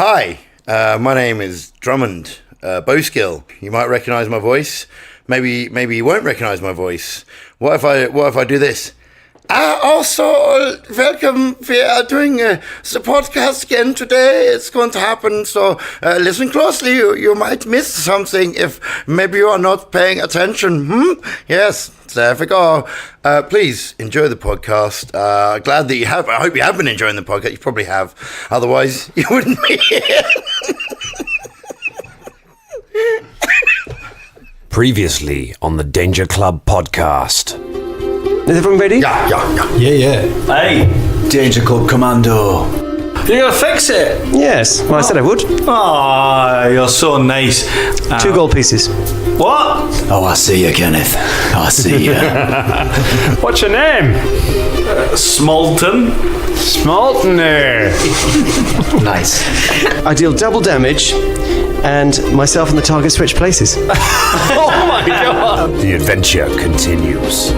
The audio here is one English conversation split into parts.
Hi, my name is Drummond Bowskill. You might recognise my voice. Maybe you won't recognise my voice. What if I do this? Also, welcome. We are doing the podcast again today. It's going to happen, so listen closely. You might miss something if maybe you are not paying attention. Yes, there we go. Please enjoy the podcast. Glad that you have. I hope you have been enjoying the podcast. You probably have. Otherwise, you wouldn't be here. Previously on the Danger Club podcast. Is everyone ready? Yeah. Hey, Danger Club Commando. You're gonna fix it? Yes, well, I said I would. Ah, you're so nice. 2 gold pieces. What? Oh, I see you, Kenneth. I see you. What's your name? Smolton. Smaltner. Nice. I deal double damage, and myself and the target switch places. Oh my god. The adventure continues.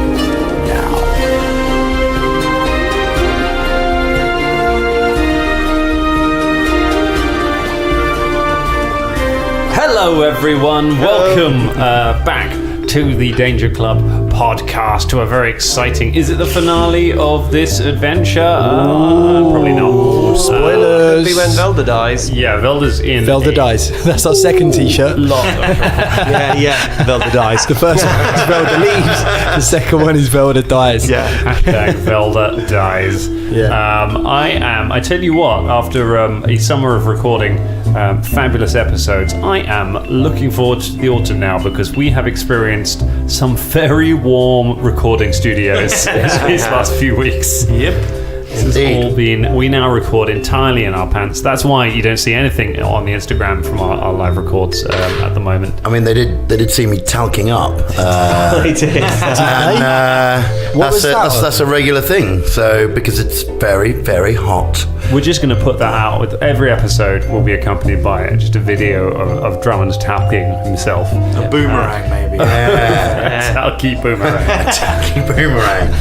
Hello everyone, welcome back to the Danger Club podcast, to a very exciting... Is it the finale of this adventure? Probably not. Spoilers. Be when Velda dies. Yeah, Velda's in. Velda dies. That's our second t-shirt. Yeah. Velda dies. The first one is Velda leaves. The second one is Velda dies. Yeah. Hashtag Velda dies. Yeah. I tell you what, after a summer of recording fabulous episodes, I am looking forward to the autumn now, because we have experienced some very warm recording studios these last few weeks. Yep. It's all been. We now record entirely in our pants. That's why you don't see anything on the Instagram from our live records at the moment. I mean, they did see me talking up. They did. And that's a regular thing. So because it's very, very hot. We're just going to put that out. With every episode will be accompanied by just a video of Drummond talking himself. A boomerang, maybe. Talkie boomerang. Talkie boomerang.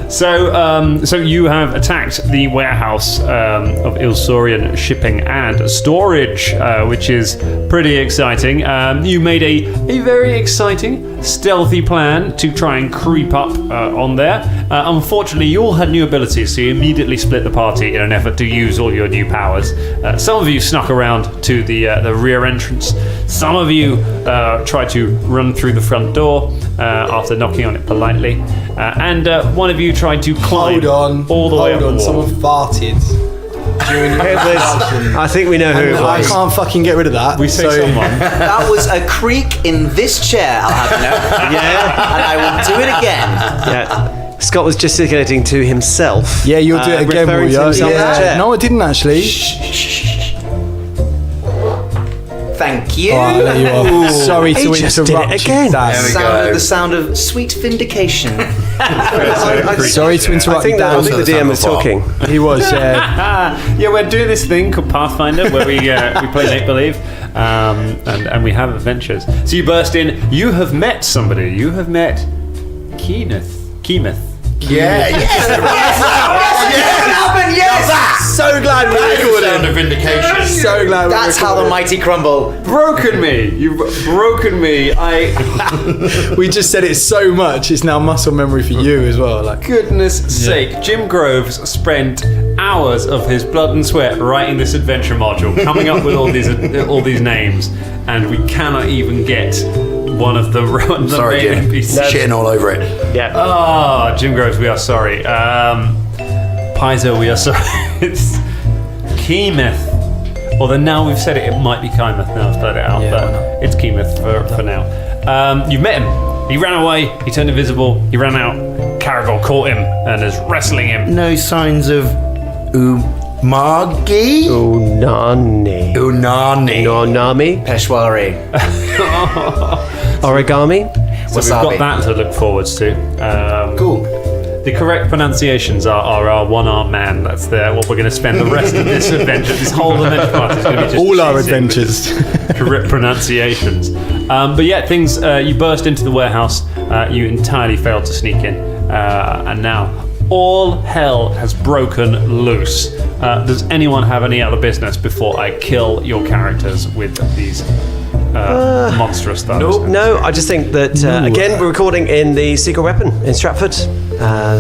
So you have attacked the warehouse of Ilsorian Shipping and Storage, which is pretty exciting. You made a very exciting, stealthy plan to try and creep up on there. Unfortunately, you all had new abilities, so you immediately split the party in an effort to use all your new powers. Some of you snuck around to the rear entrance. Some of you tried to run through the front door after knocking on it politely. And one of you tried to climb all the way up the wall. Someone farted during the I think we know who it I was. can't fucking get rid of that. We say someone. That was a creak in this chair, I'll have you know. Yeah. And I will do it again. Yeah. Scott was gesticulating to himself. Yeah, you'll do it again, will referring to you? himself in the chair. No, I didn't actually. Thank you. Oh, there you are. Sorry to just did it interrupt again. you, Dan. The sound of sweet vindication. Sorry to interrupt I think Dan. the DM was talking. He was, yeah. Yeah, we're doing this thing called Pathfinder, where we play make believe, and we have adventures. So you burst in. You have met somebody. You have met Keemeth. Yeah. Yes! So glad we recorded. Sound of vindication. So glad we That's how the mighty crumble. Broken me. You've broken me. We just said it so much, it's now muscle memory for you as well. Like, Goodness sake, Jim Groves spent hours of his blood and sweat writing this adventure module, coming up with all these names, and we cannot even get one of the Sorry, main Jim. NPCs. Shitting all over it. Yeah. Oh, Jim Groves, we are sorry. Paizo, we are sorry. It's Keemeth. Although now we've said it, it might be Keemeth. Now I've spelled it out, but it's Keemeth for now. You've met him. He ran away. He turned invisible. He ran out. Caragol caught him and is wrestling him. No signs of Umagi? Unani. Nonami. Peshwari. Origami. So we've got that to look forwards to. Cool. The correct pronunciations are our one-armed man. That's what we're going to spend the rest of this adventure, this whole adventure part is going to be just all our chasing with adventures. correct pronunciations. But yeah, you burst into the warehouse. You entirely failed to sneak in. And now all hell has broken loose. Does anyone have any other business before I kill your characters with these monstrous thugs? No, I just think that, again, we're recording in the Secret Weapon in Stratford.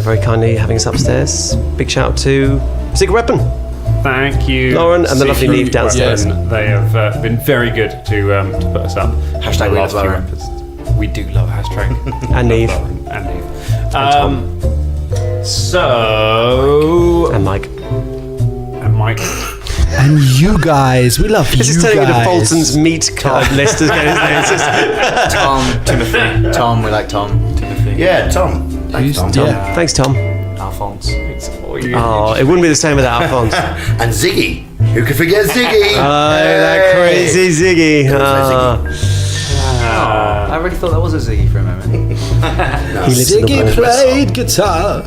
Very kindly having us upstairs. Big shout out to Secret Weapon. Thank you, Lauren, and the lovely Neve downstairs. They have been very good to put us up. Hashtag The we last love few Lauren. episodes. We do love hashtag. And Neve. And Neve. So... And Mike. And Mike. And you guys, we love This you is turning into guys. Fulton's meat card list. It's just, Tom, Timothy. Tom, we like Tom. Timothy. Yeah, Tom. Thanks, Tom. Yeah. thanks, Tom. Alphonse. Oh, it wouldn't be the same without Alphonse. And Ziggy. Who could forget Ziggy? That crazy Ziggy. I really thought that was a Ziggy for a moment. He lives in the Ziggy world. played guitar.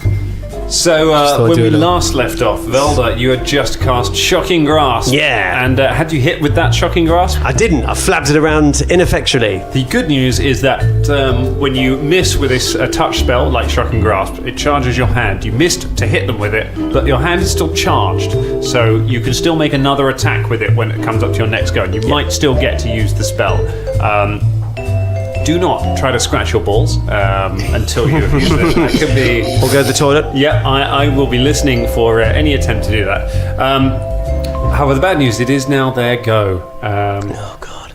So thought when I'd do we a little- last left off, Velda, you had just cast Shocking Grasp. Yeah. And had you hit with that Shocking Grasp? I didn't. I flapped it around ineffectually. The good news is that when you miss with this touch spell, like Shocking Grasp, it charges your hand. You missed to hit them with it, but your hand is still charged, so you can still make another attack with it when it comes up to your next go, and you might still get to use the spell. Do not try to scratch your balls until you have used it. That could be... Or go to the toilet. Yeah, I will be listening for any attempt to do that. However, the bad news, it is now their go. Oh, God.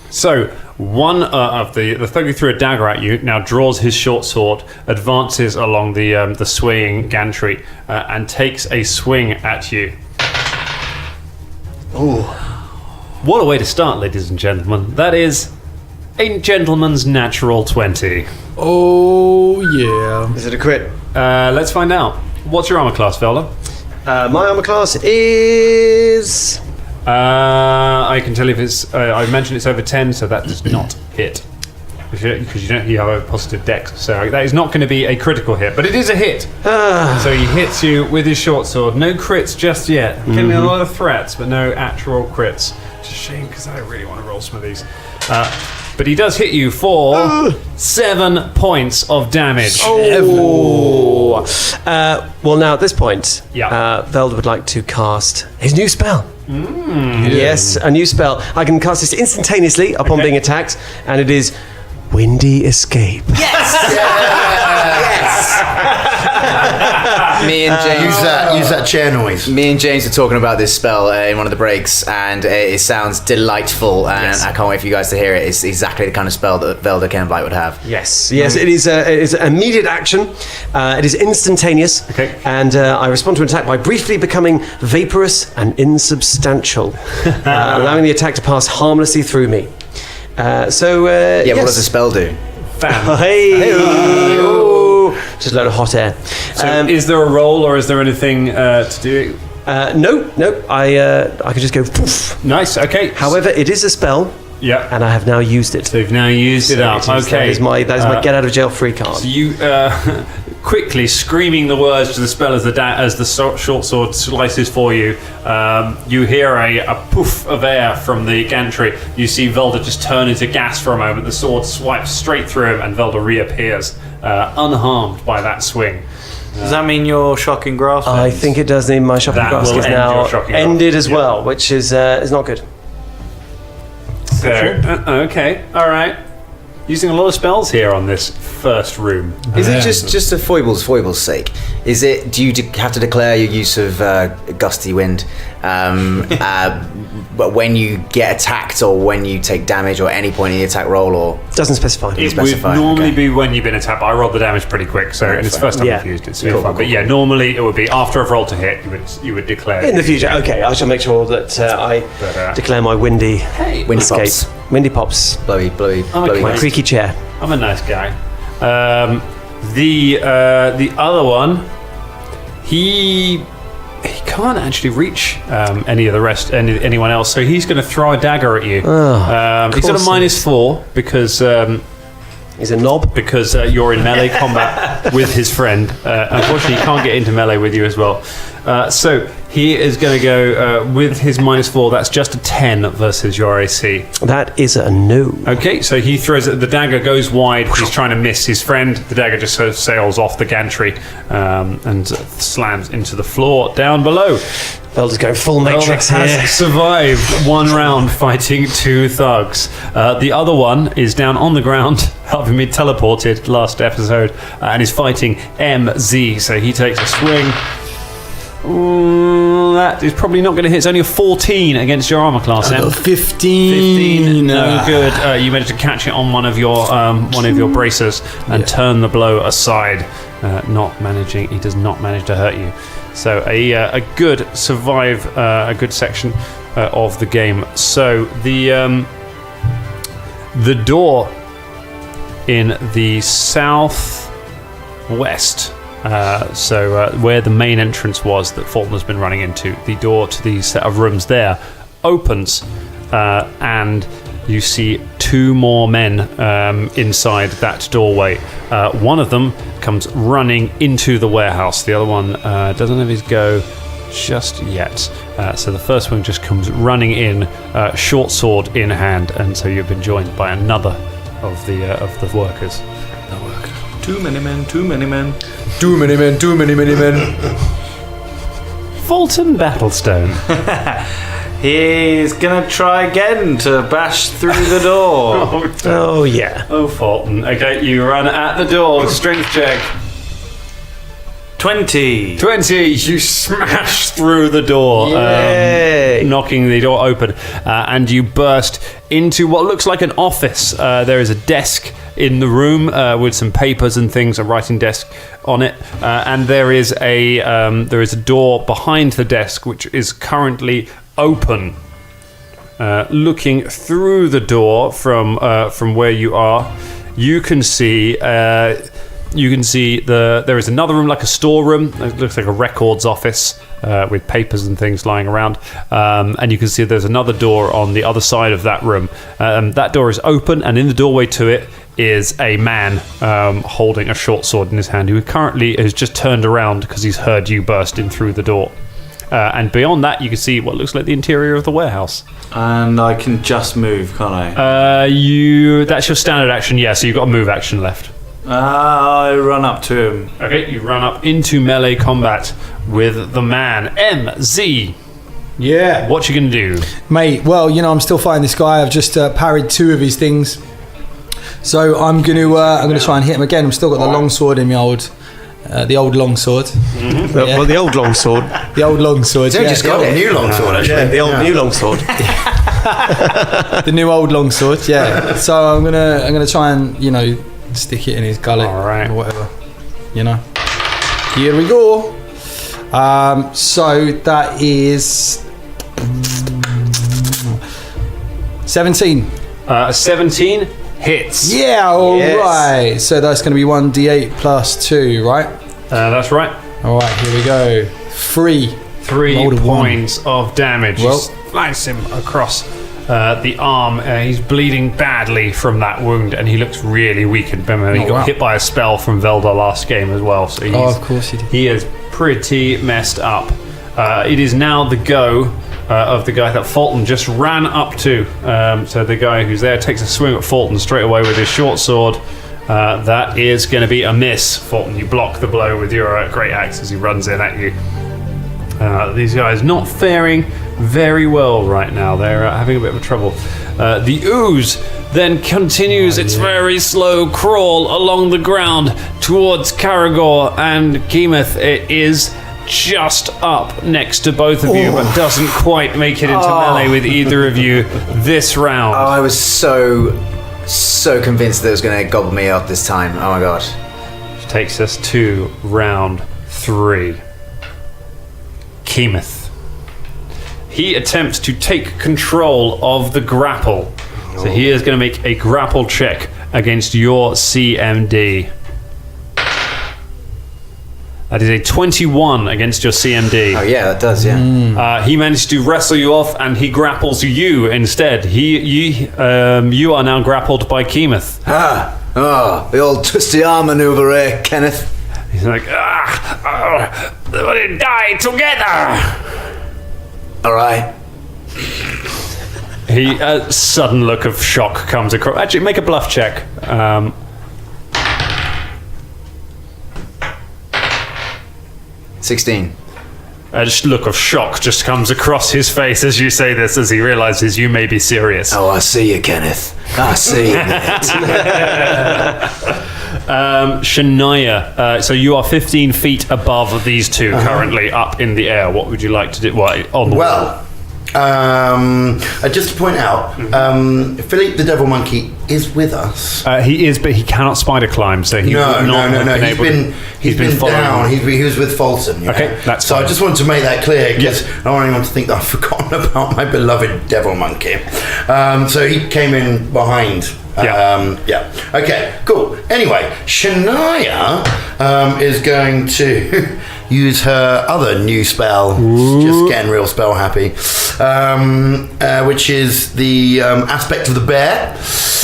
So, one of the thug who threw a dagger at you now draws his short sword, advances along the swaying gantry, and takes a swing at you. Ooh. What a way to start, ladies and gentlemen. That is a gentleman's natural 20. Oh, yeah. Is it a crit? Let's find out. What's your armor class, Velda? My armor class is... I can tell you if it's... I mentioned it's over 10, so that does not hit. Because you have a positive dex, so that is not going to be a critical hit, but it is a hit. So he hits you with his short sword. No crits just yet. Giving me a lot of threats, but no actual crits. It's a shame because I really want to roll some of these. But he does hit you for 7 points of damage. Oh. Well, now at this point, Yeah. Velda would like to cast his new spell. Yes, a new spell. I can cast this instantaneously upon being attacked, and it is Windy Escape. Me and James. Use that chair noise. Me and James were talking about this spell in one of the breaks, and it sounds delightful. And I can't wait for you guys to hear it. It's exactly the kind of spell that Velda Kenblight would have. Yes, it is an immediate action. It is instantaneous. Okay. And I respond to an attack by briefly becoming vaporous and insubstantial, allowing the attack to pass harmlessly through me. What does the spell do? Just a load of hot air. So is there a roll or is there anything to do? No. I can just go poof. Nice, okay. However, it is a spell, Yeah. and I have now used it. So you've now used it up. That Okay. is my get out of jail free card. So you quickly screaming the words to the spell as the short sword slices for you. You hear a poof of air from the gantry. You see Velda just turn into gas for a moment. The sword swipes straight through him, and Velda reappears unharmed by that swing. Does that mean your Shocking Grasp? I think it does mean my shopping That grasp will is end now your shocking grasp. ended as Yeah. well, which is not good. So, okay, all right. Using a lot of spells here on this first room. Is it just a foible's sake? Is it? Do you have to declare your use of gusty wind but when you get attacked or when you take damage or any point in the attack roll, or Doesn't specify. It would specify, normally okay. be when you've been attacked, but I rolled the damage pretty quick, so and it's the first time Yeah. I've used it. So but yeah, normally it would be after I've rolled to hit, you would declare In the future, okay, I shall make sure that I declare my windy Windy escape. pops. Windy pops. blowy Okay. My gust. creaky chair. I'm a nice guy. The other one, he can't actually reach anyone else, so he's going to throw a dagger at you. He's at a -4 because He's a knob. you're in melee combat with his friend. Unfortunately, he can't get into melee with you as well. So He is going to go with his -4. That's just a 10 versus your AC. That is a no. Okay, so he throws it. The dagger goes wide. He's trying to miss his friend. The dagger just sort of sails off the gantry and slams into the floor down below. Velda's going full Matrix Velda here. has survived one round fighting 2 thugs. The other one is down on the ground, having been teleported last episode, and is fighting MZ. So he takes a swing. Ooh, that is probably not going to hit. It's only a 14 against your armor class. I got 15. 15. No good. You managed to catch it on one of your bracers and turn the blow aside. He does not manage to hurt you. So a good survive, a good section of the game. So the door in the southwest. Where the main entrance was that Fulton has been running into, the door to the set of rooms there opens, and you see 2 more men inside that doorway. One of them comes running into the warehouse. The other one doesn't have his go just yet. So the first one just comes running in, short sword in hand, and so you've been joined by another of the workers. Too many men, too many men. Too many men, too many men. Fulton Battlestone. He's gonna try again to bash through the door. Oh, yeah. Oh, Fulton. Okay, you run at the door. Strength check. 20. 20. You smash through the door, knocking the door open, and you burst into what looks like an office. There is a desk in the room with some papers and things, a writing desk on it, and there is a door behind the desk which is currently open. Looking through the door from where you are, you can see there is another room, like a storeroom. It looks like a records office with papers and things lying around. And you can see there's another door on the other side of that room. That door is open, and in the doorway to it is a man holding a short sword in his hand, who currently has just turned around because he's heard you burst in through the door. And beyond that, you can see what looks like the interior of the warehouse. And I can just move, can't I? That's your standard action, yeah, so you've got a move action left. I run up to him. Okay, you run up into melee combat with the man, MZ. Yeah. What you gonna do? Mate, well, I'm still fighting this guy. I've just parried 2 of his things. So I'm gonna try and hit him again. I've still got the long sword in the old long sword. Mm-hmm. Well, the old long sword. The old long sword. Don't just got a new long sword, actually. Yeah, the old new long sword. The new old long sword. Yeah. So I'm gonna try and stick it in his gullet or whatever. Here we go. So that is 17. 17 hits. Yeah, all right. So that's going to be 1d8 plus 2, right? That's right. All right, here we go. 3. 3 Rolled a 1. points of damage. Well. You slice him across the arm. He's bleeding badly from that wound, and he looks really weakened. Remember, he got hit by a spell from Velda last game as well. So of course he did. He is pretty messed up. It is now the go of the guy that Fulton just ran up to. So the guy who's there takes a swing at Fulton straight away with his short sword. That is going to be a miss. Fulton, you block the blow with your great axe as he runs in at you. These guys not faring very well right now. They're having a bit of trouble. The ooze then continues its very slow crawl along the ground towards Karagor and Keemeth. It is just up next to both of you, but doesn't quite make it into melee with either of you this round. Oh, I was so convinced that it was going to gobble me up this time. Oh my god. Which takes us to round 3. Keemeth. He attempts to take control of the grapple. So he is going to make a grapple check against your CMD. That is a 21 against your CMD. Oh yeah, that does, yeah. He managed to wrestle you off, and he grapples you instead. You are now grappled by Keemeth. The old twisty arm maneuver, Kenneth. He's like, we die together. All right. A sudden look of shock comes across. Actually, make a bluff check. 16. A look of shock just comes across his face as you say this, as he realizes you may be serious. Oh, I see you, Kenneth. I see you, mate. Shania, so you are 15 feet above these two currently up in the air. What would you like to do? On the wall? Just to point out, Philippe the Devil Monkey is with us. He is, but he cannot spider climb, so he would not have been able to. He's been following. down. He was with Fulton. You know? Okay, that's so. fine. I just wanted to make that clear because I don't want anyone to think that I've forgotten about my beloved Devil Monkey. So he came in behind. Okay, cool. Anyway, Shania is going to use her other new spell. Just getting real spell happy. Which is the aspect of the bear.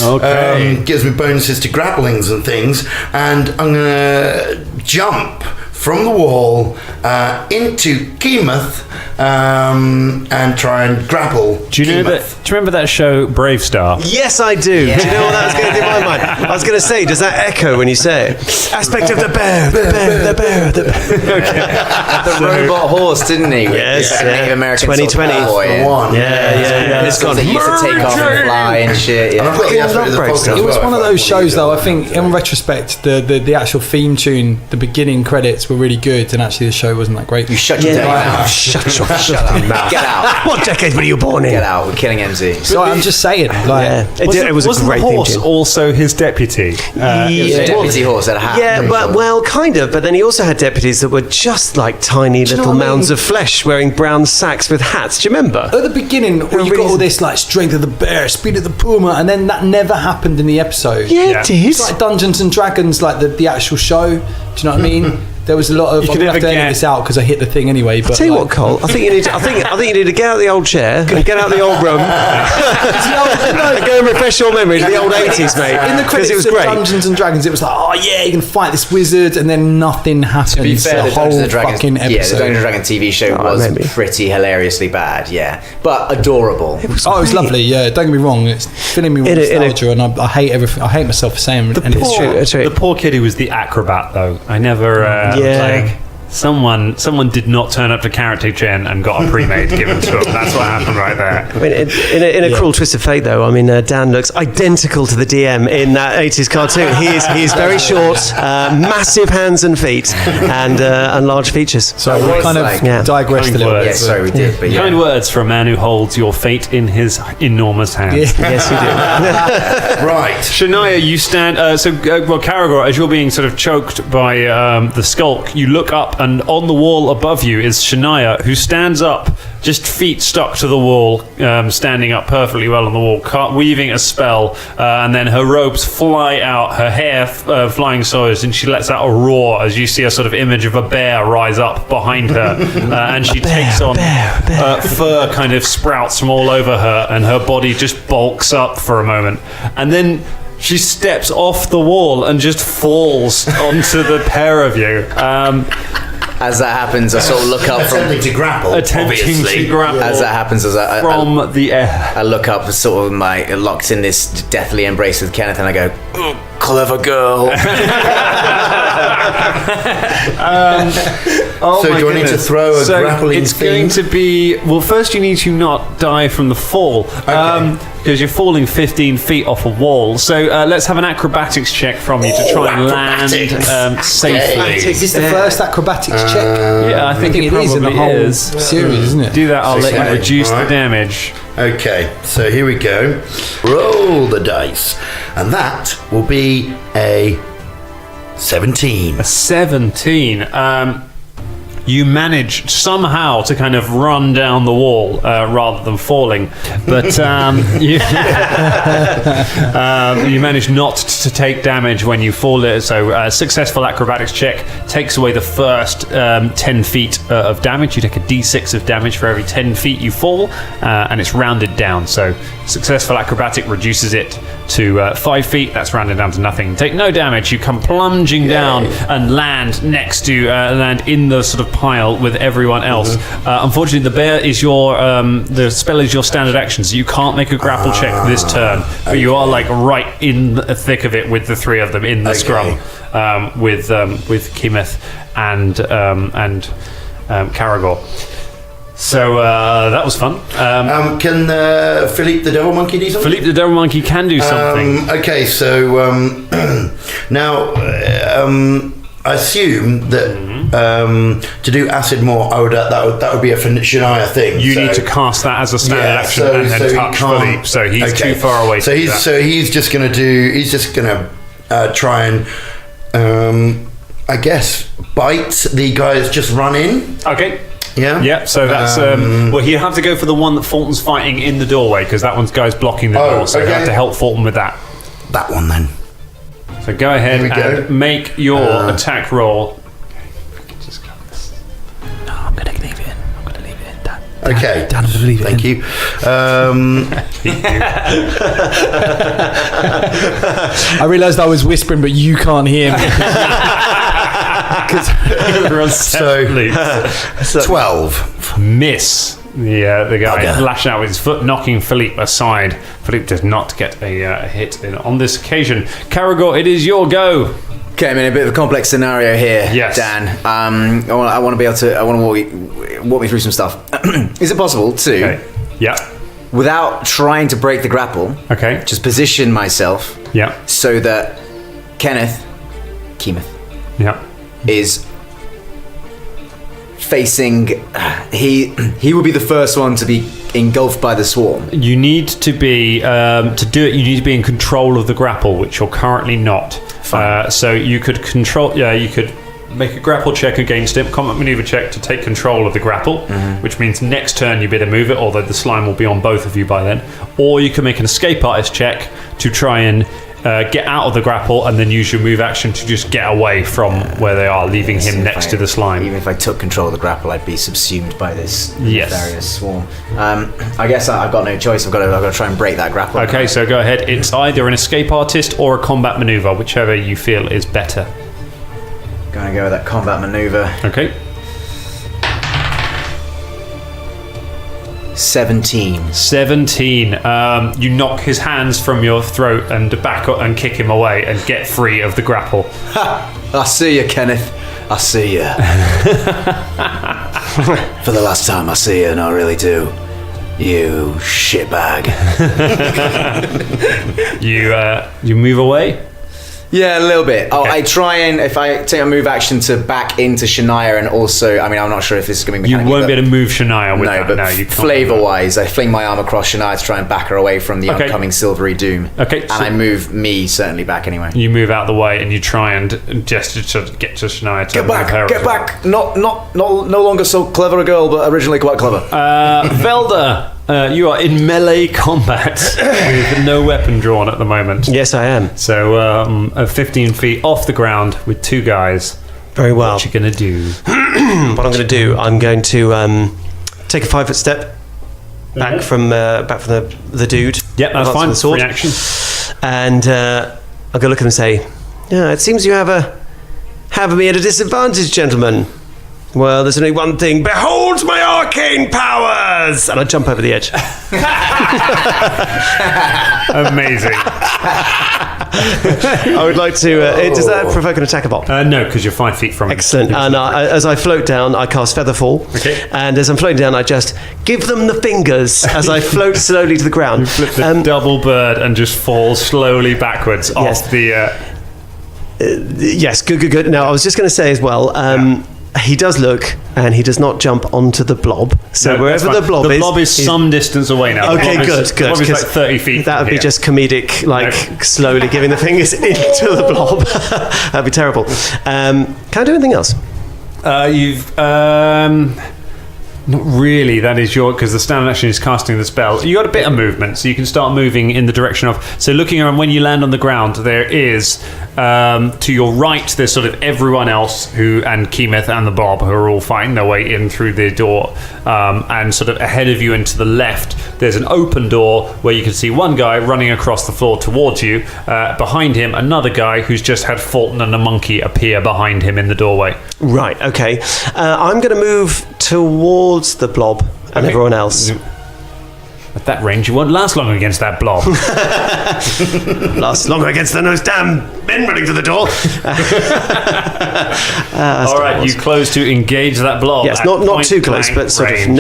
Okay. Gives me bonuses to grapplings and things. And I'm going to jump from the wall into Keemouth and try and grapple. Do you remember that show Brave Star? Yes, I do. Yeah. Do you know what that was going to do in my mind? I was going to say, does that echo when you say it? Aspect of the bear, the bear. The robot horse, didn't he? Yes, Like a Native American 2020. sort of cowboy. The one. Yeah. It's gone. That used to take off and fly and shit. And I've got the aspect of the Brave Falcon Star. as It was well, one of if those I shows, believe though. it. I think, in retrospect, the actual theme tune, the beginning credits were really good, and actually the show wasn't that great. You shut your mouth. Shut your mouth. Get out. What decade were you born in? Get out. We're killing MZ. So I'm just saying, like, It was a wasn't great the theme horse tune. also his deputy? It was a deputy horse at a hat. Yeah, well, kind of. But then he also had deputies that were just like tiny you know little what I mean? mounds of flesh wearing brown sacks with hats. Do you remember? at the beginning, where you got all this like strength of the bear, speed of the puma, and then that never happened in the episode. Yeah, it did. It's like Dungeons and Dragons, like the actual show. Do you know what I mean? There was a lot of. You I'm could gonna have to never edit get- this out because I hit the thing anyway. But Tell you like, what, Cole. I think you need to. I think you need to get out of the old chair and get out of the old room. and go and refresh your memory of the old 80s, mate. in the credits it was of great. Dungeons and Dragons, it was like, oh yeah, you can fight this wizard, and then nothing happens. To be fair, the the whole Dungeons and Dragons, fucking the Dungeons episode. and Dragons TV show was maybe. pretty hilariously bad, yeah, but adorable. Oh, it was lovely. Yeah, don't get me wrong. It's filling me with In a- nostalgia, and I hate everything. I hate myself for saying anything. It's true. It's true. The poor kid who was the acrobat, though. I never Yeah. like. Someone did not turn up to Character Gen and got a pre-made given to him. That's what happened right there. I mean, in a cruel twist of fate, though, I mean, Dan looks identical to the DM in that 80s cartoon. He is very short, massive hands and feet, and large features. So we was kind of like- digressed a Kind little words. bit. Yeah, sorry, we did, but yeah. Kind words for a man who holds your fate in his enormous hands. Yes, you do. Right. Shania, you stand. Karagor, as you're being sort of choked by the skulk, you look up, and on the wall above you is Shania, who stands up, just feet stuck to the wall, standing up perfectly well on the wall, weaving a spell, and then her robes fly out, her hair flying soars, and she lets out a roar as you see a sort of image of a bear rise up behind her, and she takes on fur kind of sprouts from all over her, and her body just bulks up for a moment, and then she steps off the wall and just falls onto the pair of you. As that happens, I sort of look up from. Attempting to grapple, Attempting obviously. to grapple As that happens, from the air. I look up, sort of locked in this deathly embrace with Kenneth, and I go, "Oh, clever girl." Oh So my do I need to goodness. throw a So grappling it's thing? going to be... Well, first you need to not die from the fall. Because you're falling 15 feet off a wall. So let's have an acrobatics check from you to try and land acrobatics. safely. Is this the first acrobatics check? Yeah, I think it it is in the probably whole is. series, isn't it? Do that, I'll let you Okay, reduce the right. damage. Okay, so here we go. Roll the dice. And that will be a 17. 17. You manage somehow to kind of run down the wall rather than falling, but you manage not to take damage when you fall. So a successful acrobatics check takes away the first 10 feet of damage. You take a d6 of damage for every 10 feet you fall, and it's rounded down. So successful acrobatic reduces it to 5 feet. That's rounded down to nothing. Take no damage. You come plunging down and land next to land in the sort of pile with everyone else. Unfortunately, the bear is the spell is your standard action, so you can't make a grapple check this turn. But you are like right in the thick of it with the three of them in the scrum, with Keemeth and Caragor. So that was fun. Can Philippe the Devil Monkey do something? Philippe the Devil Monkey can do something. Okay, so now I assume that to do acid more, that would be a Shania thing. You need to cast that as a standard action and then touch Philippe. So he's too far away. So he's just gonna try and I guess bite the guy that's just run in. Okay. Yeah. Yeah. So that's well, he'd have to go for the one that Fulton's fighting in the doorway because that guy's blocking the door. So you have to help Fulton with that. That one then. So go ahead and make your attack roll. No, I'm gonna leave it in. Dan. Okay. Dan, I'm gonna leave it Thank you. I realised I was whispering, but you can't hear me. So 12. Miss. The guy lashing out with his foot, knocking Philippe aside. Philippe does not get a hit on this occasion. Caragor, it is your go. Okay, I'm in a bit of a complex scenario here, yes. Dan. I want to be able to. I want to walk me through some stuff. Is it possible to? Okay. Yeah. Without trying to break the grapple. Okay. Just position myself. Yeah. So that Keemeth. Yeah. Is facing. He would be the first one to be engulfed by the swarm. You need to be to do it. You need to be in control of the grapple, which you're currently not. So you could control. Yeah, you could make a grapple check against him, combat maneuver check to take control of the grapple, which means next turn you better move it, although the slime will be on both of you by then. Or you can make an escape artist check to try and get out of the grapple and then use your move action to just get away from where they are, leaving him next to the slime. Even if I took control of the grapple, I'd be subsumed by this nefarious swarm. I guess I've got no choice. I've got to try and break that grapple. Okay, so go ahead. It's either an escape artist or a combat maneuver, whichever you feel is better. Gonna go with that combat maneuver. Okay. 17. You knock his hands from your throat and back up and kick him away and get free of the grapple. I see you, Kenneth. I see you. For the last time, I see you, and I really do. You shitbag. You move away? Yeah, a little bit. Okay. I try and, if I take a move action to back into Shania, and also, I mean, I'm not sure if this is going to be You won't be able to move Shania with that. But No, you can't. Flavour-wise, I fling my arm across Shania to try and back her away from the oncoming silvery doom. Okay. And I move me certainly back anyway. You move out the way and you try and gesture to get to Shania to Get move her. back! Get back! No longer so clever a girl, but originally quite clever. Velda, you are in melee combat with no weapon drawn at the moment. Yes, I am. So 15 feet off the ground with two guys. Very well. What you gonna do? What I'm going to do, I'm going to take a 5-foot step back from the dude. Yep, that's fine. The sword. Reaction. And I'll go look at him and say, "Yeah, it seems you have me at a disadvantage, gentlemen. Well, there's only one thing. Behold my arcane powers!" And I jump over the edge. Amazing. I would like to... does that provoke an attack of op? No, because you're 5 feet from it. Excellent. And as I float down, I cast Featherfall. Okay. And as I'm floating down, I just give them the fingers as I float slowly to the ground. You flip the double bird and just fall slowly backwards off the... Yes, good. Now, I was just going to say as well... He does look, and he does not jump onto the blob. So No, wherever that's the blob fine. is... The blob is some distance away now. Okay, good. The blob is like 30 feet That would from be here. just comedic, slowly giving the fingers into the blob. That'd be terrible. Can I do anything else? Not really. That is because the standard action is casting the spell. You got a bit of movement, so you can start moving in the direction of. So looking around, when you land on the ground, there is to your right. There's sort of everyone else and Keemeth and the Bob who are all fighting their way in through the door, and sort of ahead of you and to the left, there's an open door where you can see one guy running across the floor towards you. Behind him, another guy who's just had Fulton and a monkey appear behind him in the doorway. Right. Okay. I'm going to move towards the blob and everyone else. At that range, you won't last long against that blob. Last longer against those damn men running to the door. All right, you close to engage that blob. Yes, at not too close, point-blank but sort of range.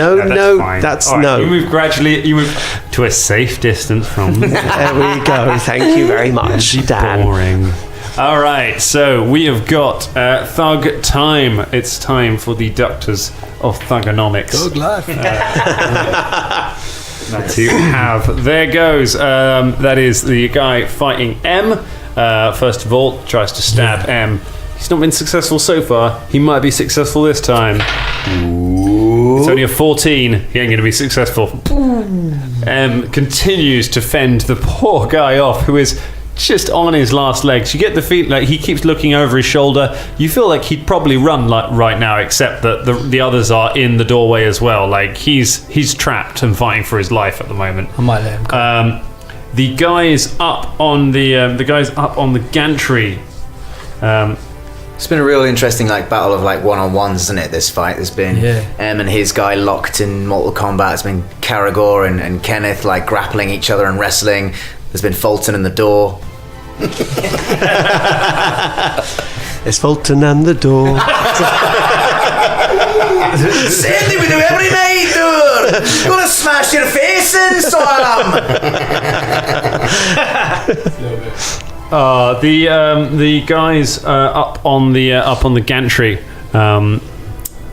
that's All right, no. You move gradually. You move to a safe distance from. There we go. Thank you very much, Dan. Boring. All right, so we have got Thug time. It's time for the Doctors of Thugonomics. Thug life. To have. There goes. That is the guy fighting M. First of all, tries to stab M. He's not been successful so far. He might be successful this time. It's only a 14. He ain't going to be successful. M continues to fend the poor guy off, who is just on his last legs. You get the feeling like he keeps looking over his shoulder. You feel like he'd probably run right now, except that the others are in the doorway as well. Like he's trapped and fighting for his life at the moment. I might let him go. The guys up on the gantry. It's been a real interesting battle of one-on-ones, isn't it? This fight. There's been M and his guy locked in Mortal Kombat. It's been Karagor and Kenneth grappling each other and wrestling. There's been Fulton in the door. There's Fulton and the door. Certainly we do every night, dude. Gonna smash your face in, so I am. The guys up on the gantry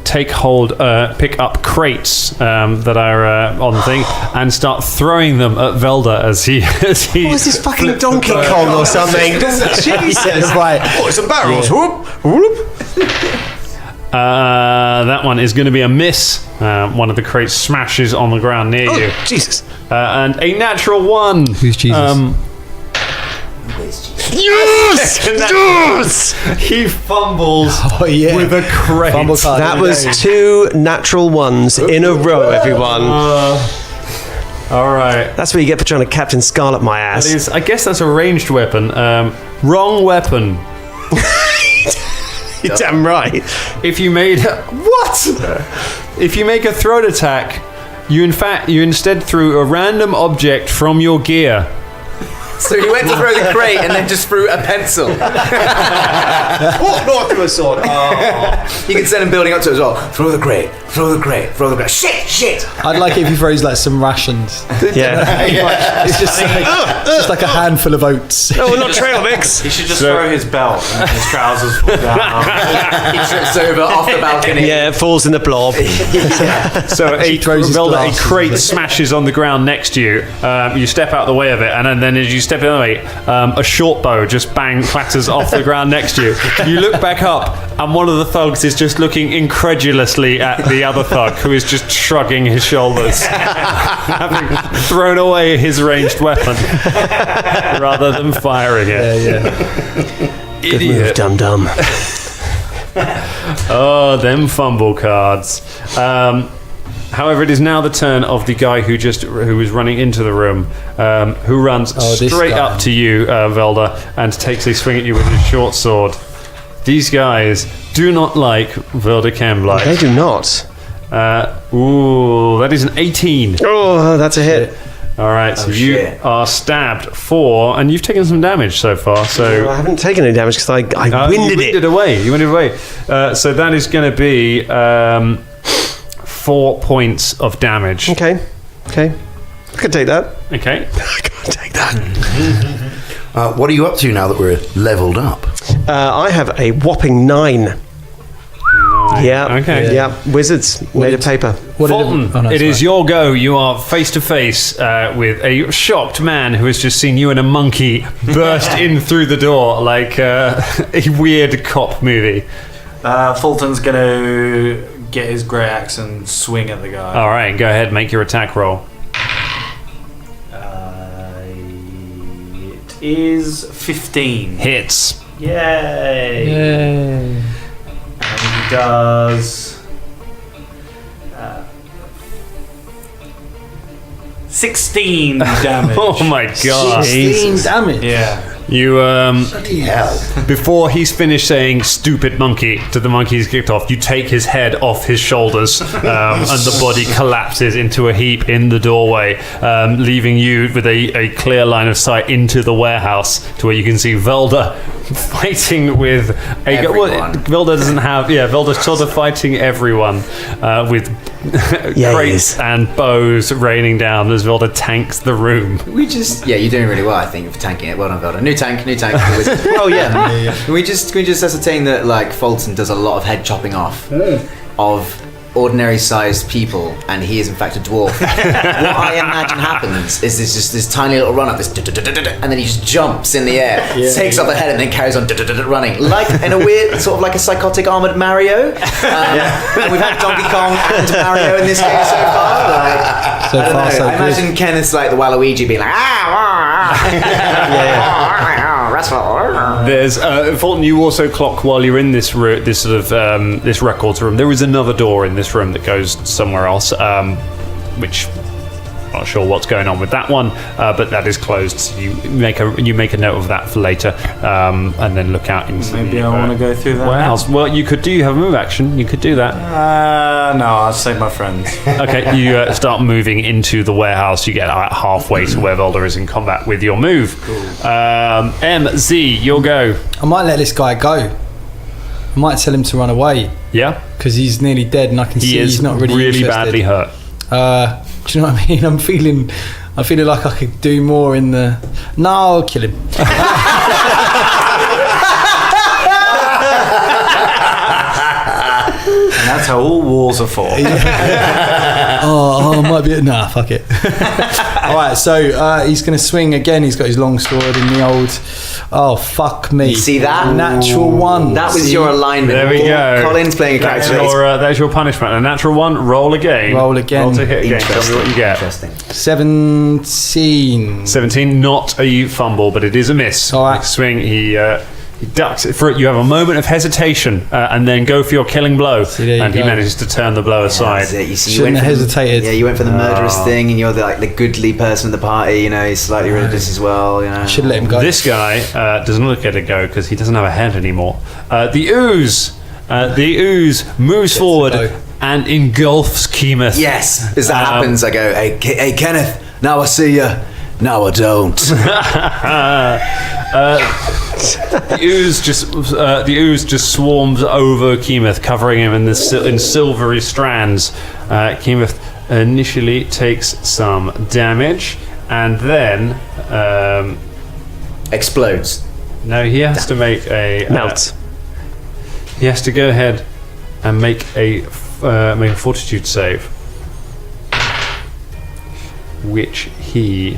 take hold, pick up crates that are on the thing, and start throwing them at Velda as he. What is this fucking Donkey Kong or something? Jesus! Right. Oh, some barrels. Whoop, whoop. That one is going to be a miss. One of the crates smashes on the ground near you. Jesus! And a natural 1. Who's Jesus? Yes! Yes! He fumbles with a crate. That was 2 natural 1s in a row, everyone. All right. That's what you get for trying to Captain Scarlet my ass. I guess that's a ranged weapon. Wrong weapon. You're damn right. If you made If you make a throat attack, you instead threw a random object from your gear. So he went to throw the crate and then just threw a pencil. Not through a sword. Oh. You can send him building up to it as well. Throw the crate, throw the crate, throw the crate. Shit! I'd like it if he throws some rations. Yeah. It's just like a handful of oats. Oh, not trail mix. He should just throw his belt and his trousers fall down. He trips over off the balcony. Yeah, it falls in the blob. So a crate smashes on the ground next to you. You step out the way of it, and then as you step in the way, a short bow just clatters off the ground next to you. You look back up, and one of the thugs is just looking incredulously at the other thug, who is just shrugging his shoulders, having thrown away his ranged weapon rather than firing it. Yeah. Good move, dum-dum. Oh, them fumble cards. However, it is now the turn of the guy who was running into the room, who runs straight up to you, Velda, and takes a swing at you with his short sword. These guys do not like Velda Camblight. They do not. That is an 18. Oh, that's a hit. All right, so you are stabbed 4, and you've taken some damage so far. So I haven't taken any damage because I winded it. You winded away. So that is going to be 4 points of damage. Okay. I can take that. Okay. I can't take that. What are you up to now that we're leveled up? I have a whopping 9. Yeah. Okay. Yeah. Wizards made of paper. Fulton, it is your go. You are face to face with a shocked man who has just seen you and a monkey burst in through the door like a weird cop movie. Fulton's going to get his great axe and swing at the guy. All right, go ahead, make your attack roll. It is 15. Hits. Yay! Yay. And he does 16 damage. Oh my god. 16 damage. Yeah. You Bloody hell. before he's finished saying "stupid monkey" to the monkey he's kicked off, you take his head off his shoulders, and the body collapses into a heap in the doorway, leaving you with a clear line of sight into the warehouse to where you can see Velda fighting with Everyone. Velda doesn't have. Velda's sort of fighting everyone with crates and bows raining down as Velda tanks the room. You're doing really well, I think, for tanking it. Well done, Velda. New tank. Oh yeah. Can we just ascertain that like Fulton does a lot of head chopping off of ordinary sized people, and he is in fact a dwarf. What I imagine happens is there's just this tiny little run up, this and then he just jumps in the air, takes off the head, and then carries on running, like in a weird sort of like a psychotic armored Mario. And we've had Donkey Kong and Mario in this game so far. Like, So I don't far, know. so I imagine Kenneth's like the Waluigi being like, There's Fulton. You also clock while you're in this this records room. There is another door in this room that goes somewhere else, which I'm not sure what's going on with that one, but that is closed. So you make a note of that for later, and then look out into. Maybe I want to go through that. warehouse. Well, you could do. You have a move action. You could do that. No, I'll save my friends. Okay, you start moving into the warehouse. You get halfway to where Velda is in combat with your move. Cool. MZ, your go. I might let this guy go. I might tell him to run away Yeah, because he's nearly dead, and I can see he is he's not really interested. badly hurt. Do you know what I mean? I'm feeling like I could do more in the. No, I'll kill him. And that's how all wars are fought. Oh, might be. Nah, fuck it. All right, so he's going to swing again. He's got his long sword in the old. Oh, fuck me. You see that? Natural one. That was your alignment. There we go. Colin's playing a character. That's your punishment. A natural one. Roll again. Roll again. Roll to hit again. Tell me what you get. Interesting. 17. 17. Not a fumble, but it is a miss. All right. Swing. He ducks it for it. You have a moment of hesitation, and then go for your killing blow, there you and he go. manages to turn the blow aside. That's it. You see, Shouldn't have hesitated. Yeah, you went for the murderous thing, and you're the goodly person of the party. You know, he's slightly religious as well. You know, Should let him go. This guy doesn't look at it go because he doesn't have a head anymore. The ooze moves forward go. and engulfs Kemoth. Yes, as that happens, I go, hey, Kenneth. Now I see you. Now I don't. The ooze just swarms over Kemoth, covering him in silvery strands. Kemoth initially takes some damage, and then Explodes. no, he has to make a Melt. he has to go ahead and make a fortitude save, which he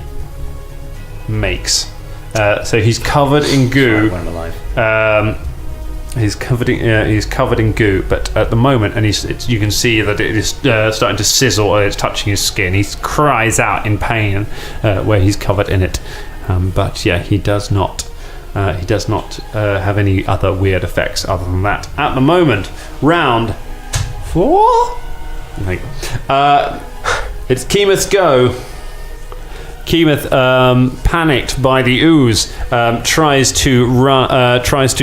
makes. So he's covered in goo. He's covered in goo, but at the moment, and you can see that it is starting to sizzle. It's touching his skin. He cries out in pain where he's covered in it. But yeah, he does not. He does not have any other weird effects other than that at the moment. Round 4. It's Kemoth's go. Kemoth, panicked by the ooze, tries to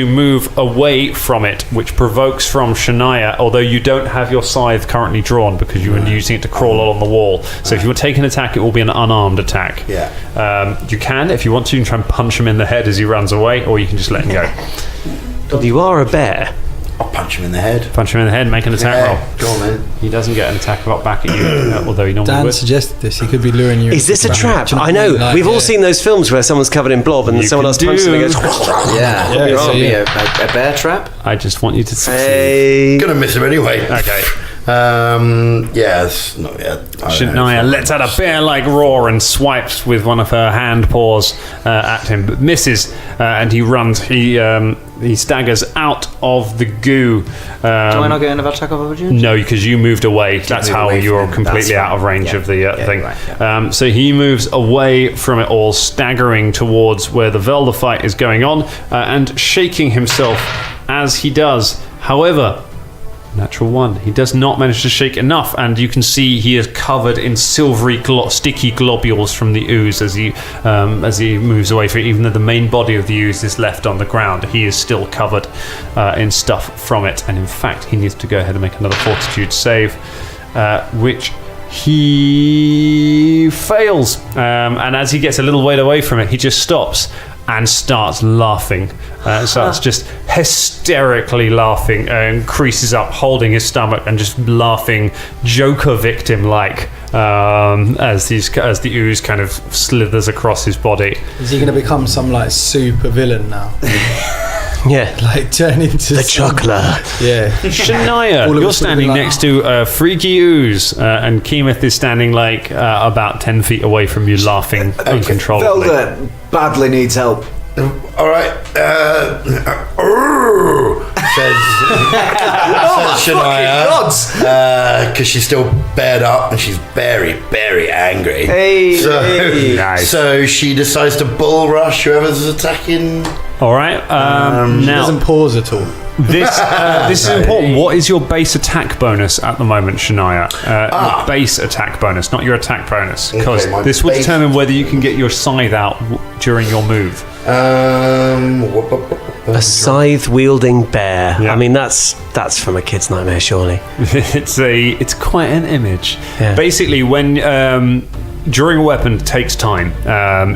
move away from it, which provokes from Shania, although you don't have your scythe currently drawn because you were using it to crawl along the wall. So if you will take an attack, it will be an unarmed attack. Yeah. You can, if you want to, try and punch him in the head as he runs away, or you can just let him go. Well, you are a bear. I'll punch him in the head. Punch him in the head, make an attack roll. Go on, man. He doesn't get an attack back at you, although he normally Dan would. suggested this. He could be luring you. Is this a into trap? Do you I know. what I mean? Like, We've all seen those films where someone's covered in blob and You someone can else punches them and do- goes. Yeah. Yeah, It so would be yeah. a bear trap. I just want you to succeed. Hey. Gonna miss him anyway. Okay. Yeah, it's not yet. Shania lets out a bear-like roar and swipes with one of her hand paws at him, but misses, and he runs. He He staggers out of the goo. Do I not get an attack of opportunity? No, because you moved away. That's how you're completely out of range of the thing. Right, yeah. So he moves away from it all, staggering towards where the Velda fight is going on, and shaking himself as he does. However, natural 1. He does not manage to shake enough, and you can see he is covered in silvery, sticky globules from the ooze as he moves away from it. Even though the main body of the ooze is left on the ground, he is still covered in stuff from it. And in fact, he needs to go ahead and make another fortitude save, which he fails. And as he gets a little way away from it, he just stops and starts laughing. Starts just hysterically laughing and creases up, holding his stomach and just laughing Joker victim-like as the ooze kind of slithers across his body. Is he going to become some like super villain now? Yeah. Like turn into The Chuckler. Yeah. Shania, you're standing next to a freaky ooze, and Keemeth is standing like about 10 feet away from you, laushing uncontrollably. Velda badly needs help. All right. Says Shania. Because she's still bared up and she's very, very angry. Hey, Nice. So she decides to bull rush whoever's attacking. All right. She Now doesn't pause at all. this is important. What is your base attack bonus at the moment, Shania? Your base attack bonus, not your attack bonus, because Okay, my this will base- determine whether you can get your scythe out during your move. A scythe-wielding bear. Yeah. I mean, that's from a kid's nightmare, surely. It's quite an image. Yeah. Basically, when drawing a weapon takes time.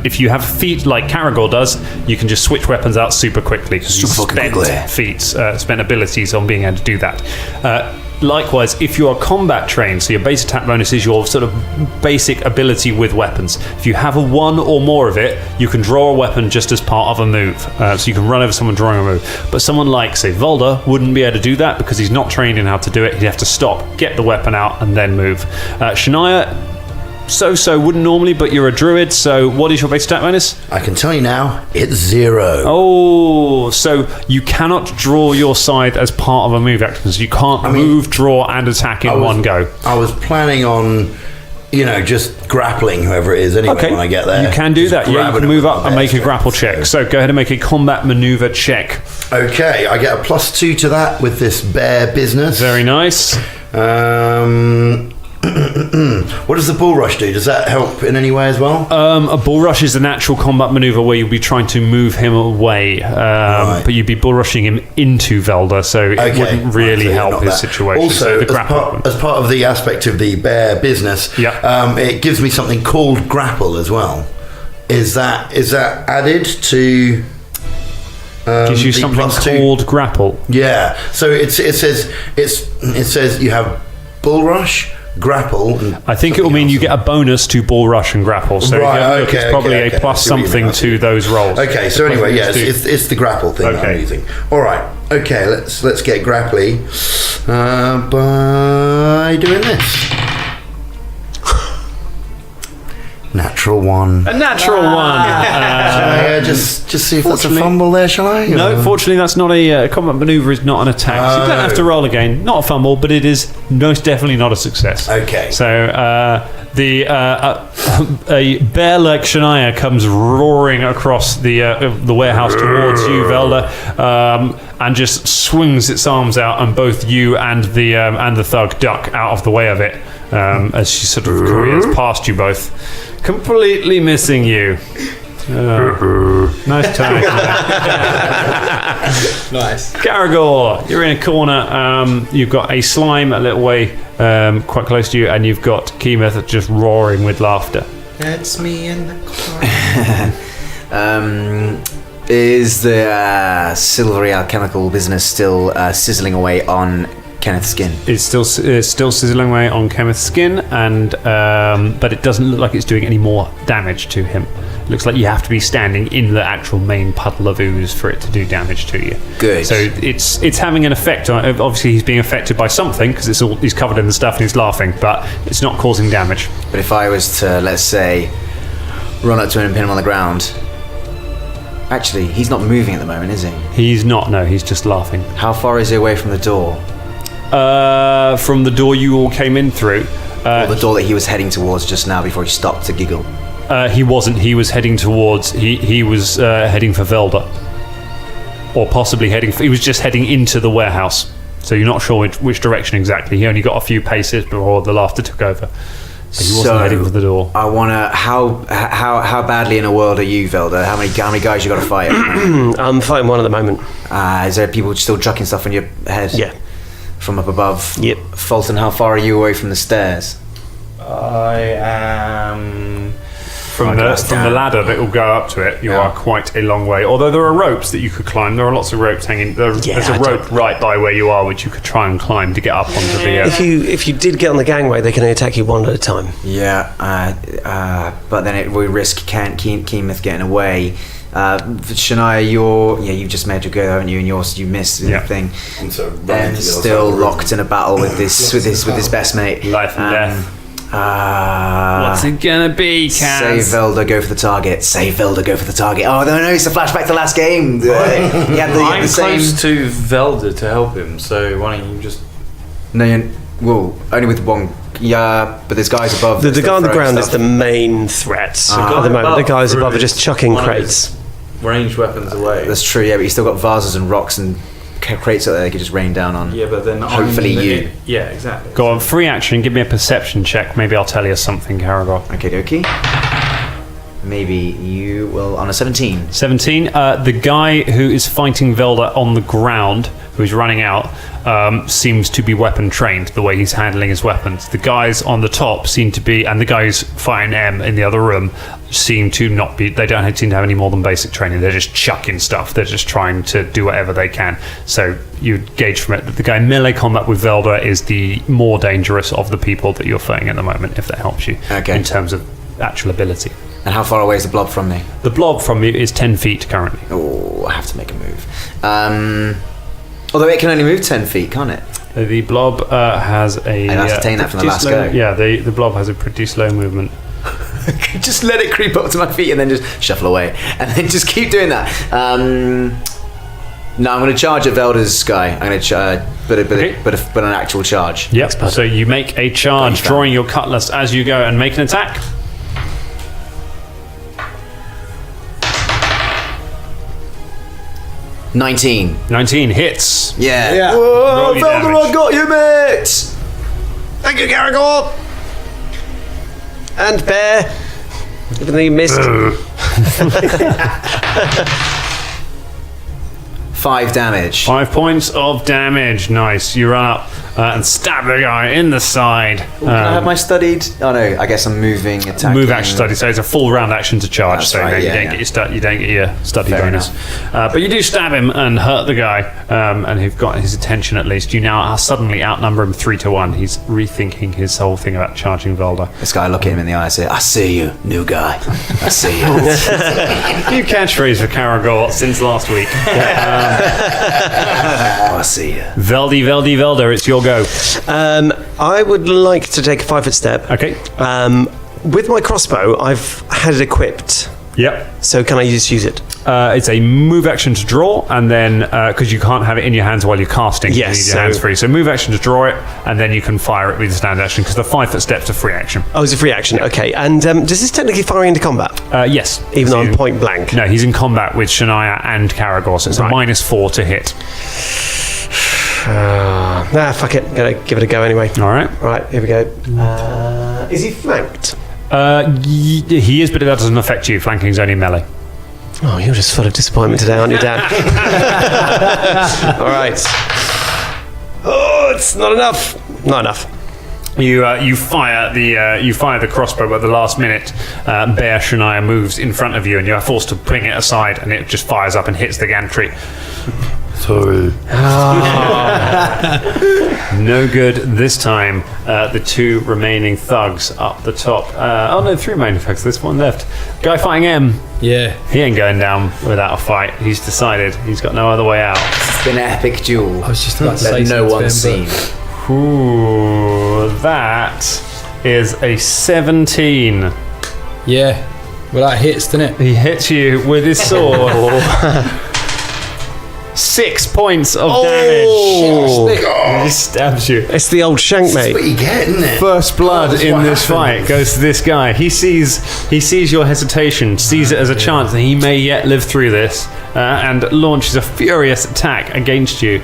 If you have feet like Karagor does, you can just switch weapons out super quickly. Spent abilities on being able to do that. Likewise, if you are combat trained, so your base attack bonus is your sort of basic ability with weapons. If you have a 1 or more of it, you can draw a weapon just as part of a move. So you can run over someone drawing a move. But someone like, say, Volda wouldn't be able to do that because he's not trained in how to do it. He'd have to stop, get the weapon out, and then move. Shania, so wouldn't normally, but you're a druid, so what is your base attack bonus? I can tell you now, it's 0. Oh, so you cannot draw your scythe as part of a move action. So you can't move, draw, and attack in one go. I was planning on, just grappling whoever it is anyway when I get there. You can do Just that. Yeah, you grabbing can them move with up my and make a bare grapple strength, check. So go ahead and make a combat maneuver check. Okay, I get a +2 to that with this bear business. Very nice. What does the bull rush do? Does that help in any way as well? A bull rush is a natural combat maneuver where you'll be trying to move him away, but you'd be bull rushing him into Velda, so it wouldn't really so help not his that. situation. Also, so the as, grapple. as part of the aspect of the bear business, it gives me something called grapple as well. Is that added to? Gives you the something +2? called grapple. Yeah. So it says you have bull rush, grapple. And I think it will mean you get a bonus to bull rush and grapple. So if you have a look, it's probably a plus something to those rolls. Okay, so anyway, yes, it's the grapple thing that I'm using. All right, okay, let's get grapply by doing this. Natural 1. A natural 1. Shall I just see if that's a fumble there, shall I? No, fortunately that's not a combat maneuver is not an attack. So you don't have to roll again. Not a fumble, but it is most definitely not a success. Okay. So a bear like Shania comes roaring across the warehouse towards you, Velda, and just swings its arms out, and both you and the thug duck out of the way of it as she sort of careers past you both. Completely missing you. Nice time. Nice. Karagor, you're in a corner. You've got a slime a little way quite close to you, and you've got Keemeth just roaring with laughter. That's me in the corner. Is the silvery alchemical business still sizzling away on Kenneth's skin? It's still sizzling away on Kenneth's skin, and but it doesn't look like it's doing any more damage to him. It looks like you have to be standing in the actual main puddle of ooze for it to do damage to you. Good. So it's having an effect on. Obviously, he's being affected by something because he's covered in the stuff and he's laughing, but it's not causing damage. But if I was to, let's say, run up to him and pin him on the ground, Actually, he's not moving at the moment, is he? He's not. No, he's just laughing. How far is he away from the door? From the door you all came in through. Or the door that he was heading towards just now before he stopped to giggle? He wasn't. He was heading towards. He was heading for Velda, or possibly he was just heading into the warehouse. So you're not sure which direction exactly. He only got a few paces before the laughter took over. So he wasn't heading for the door. I wanna. How badly in a world are you, Velda? How many guys you got to fight? I'm fighting one at the moment. Is there people still chucking stuff on your head? Yeah. From up above? Yep. Fulton, how far are you away from the stairs? I am... From the ladder that will go up to it, you are quite a long way. Although there are ropes that you could climb. There are lots of ropes hanging. There's a rope right by where you are, which you could try and climb to get up onto the... If you did get on the gangway, they can only attack you one at a time. Yeah, but then we risk Keemouth getting away. Shania, you just made your go, haven't you? And you missed the thing. And still locked in a battle with his best mate. Life and death. What's it gonna be, Kaz? Save Velda, go for the target. Save Velda, go for the target. Oh no, it's a flashback to last game. I'm close to Velda to help him, so why don't you just... No, only with one. Yeah, but there's guys above. The guy on the ground is the main threat at the moment. The guys above are just chucking crates. Ranged weapons away. That's true, yeah, but you still got vases and rocks and crates out there they could just rain down on. Yeah, but then hopefully you. Yeah, exactly. Go on, free action, give me a perception check. Maybe I'll tell you something, Karagor. Okay, dokie. Maybe you will on a 17. 17. The guy who is fighting Velda on the ground, who's running out, seems to be weapon trained, the way he's handling his weapons. The guys on the top seem to be, and the guys fighting M in the other room seem to not be, they don't seem to have any more than basic training. They're just chucking stuff. They're just trying to do whatever they can. So you gauge from it that the guy in melee combat with Velda is the more dangerous of the people that you're fighting at the moment, if that helps you in terms of actual ability. And how far away is the blob from me? The blob from you is 10 feet currently. Oh, I have to make a move. Although it can only move 10 feet, can't it? The blob has a... I ascertained that from the last go. Yeah, the blob has a pretty slow movement. Just let it creep up to my feet and then just shuffle away. And then just keep doing that. No, I'm going to charge at Velda's guy. I'm going to but an actual charge. Yep, so you make a charge, drawing your cutlass as you go and make an attack. 19 hits. Yeah. Whoa, Velda, I got you, mate. Thank you, Garagor. And Bear. Even though you missed. 5 damage. 5 points of damage. Nice. You run up and stab the guy in the side. Can I have my studied? Oh no, I guess I'm moving, attacking. Move action study, so it's a full round action to charge. That's so right, you don't get your study bonus. But you do stab him and hurt the guy, and you've got his attention at least. You now suddenly outnumber him 3-1. He's rethinking his whole thing about charging Velda. This guy, look at him in the eye and say, "I see you, new guy. I see you." New catchphrase for Karagor since last week. I see you. Velda, it's your go. I would like to take a 5-foot step. Okay. With my crossbow, I've had it equipped. Yep. So can I just use it? It's a move action to draw, and then because you can't have it in your hands while you're casting, yes, you need your hands free. So move action to draw it, and then you can fire it with a standard action because the 5-foot step's a free action. Oh, it's a free action. Okay. And does this technically fire into combat? Yes. Even though I'm point blank. No, he's in combat with Shania and Karagor, so it's a -4 to hit. Fuck it. Gonna give it a go anyway. All right. Right. Here we go. Is he flanked? He is, but that doesn't affect you. Flanking's only melee. Oh, you're just full of disappointment today, aren't you, Dan? All right. Oh, it's not enough. Not enough. You fire the crossbow, but at the last minute, Bear Shania moves in front of you, and you are forced to bring it aside, and it just fires up and hits the gantry. Sorry. No good this time. The 2 remaining thugs up the top. 3 remaining thugs. There's 1 left. Guy fighting M. Yeah. He ain't going down without a fight. He's decided he's got no other way out. It's been an epic duel. I was just about to say that no one's seen. Ooh, that is a 17. Yeah. Well, that hits, doesn't it? He hits you with his sword. 6 points of damage. He stabs you. It's the old shank, mate. What you get, isn't it? First blood that's in what this happens. fight goes to this guy. He sees your hesitation, sees it as a chance that he may yet live through this, and launches a furious attack against you.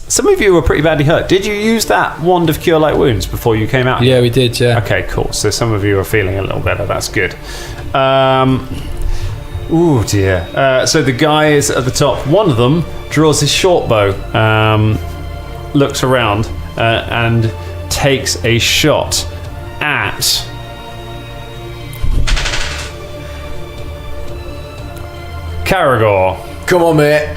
Some of you were pretty badly hurt. Did you use that wand of cure light wounds before you came out? Yeah, we did. Yeah. Okay, cool. So some of you are feeling a little better. That's good. Ooh dear. So the guys at the top, one of them draws his short bow, looks around, and takes a shot at Caragor. Come on, mate.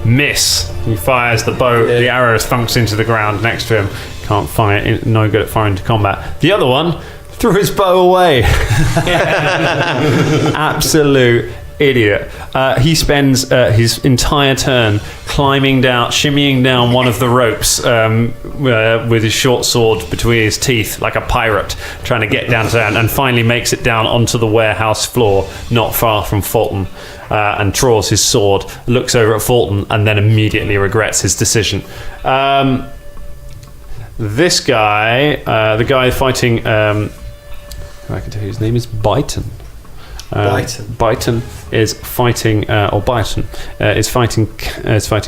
Miss. He fires the bow. The arrow thunks into the ground next to him. Can't fire. No good at firing to combat. The other one threw his bow away. Absolute idiot. He spends his entire turn climbing down, shimmying down one of the ropes with his short sword between his teeth like a pirate, trying to get down and finally makes it down onto the warehouse floor not far from Fulton, and draws his sword, looks over at Fulton, and then immediately regrets his decision. This guy, the guy fighting, I can tell you his name is Byton. Byton is fighting, or Byton is fighting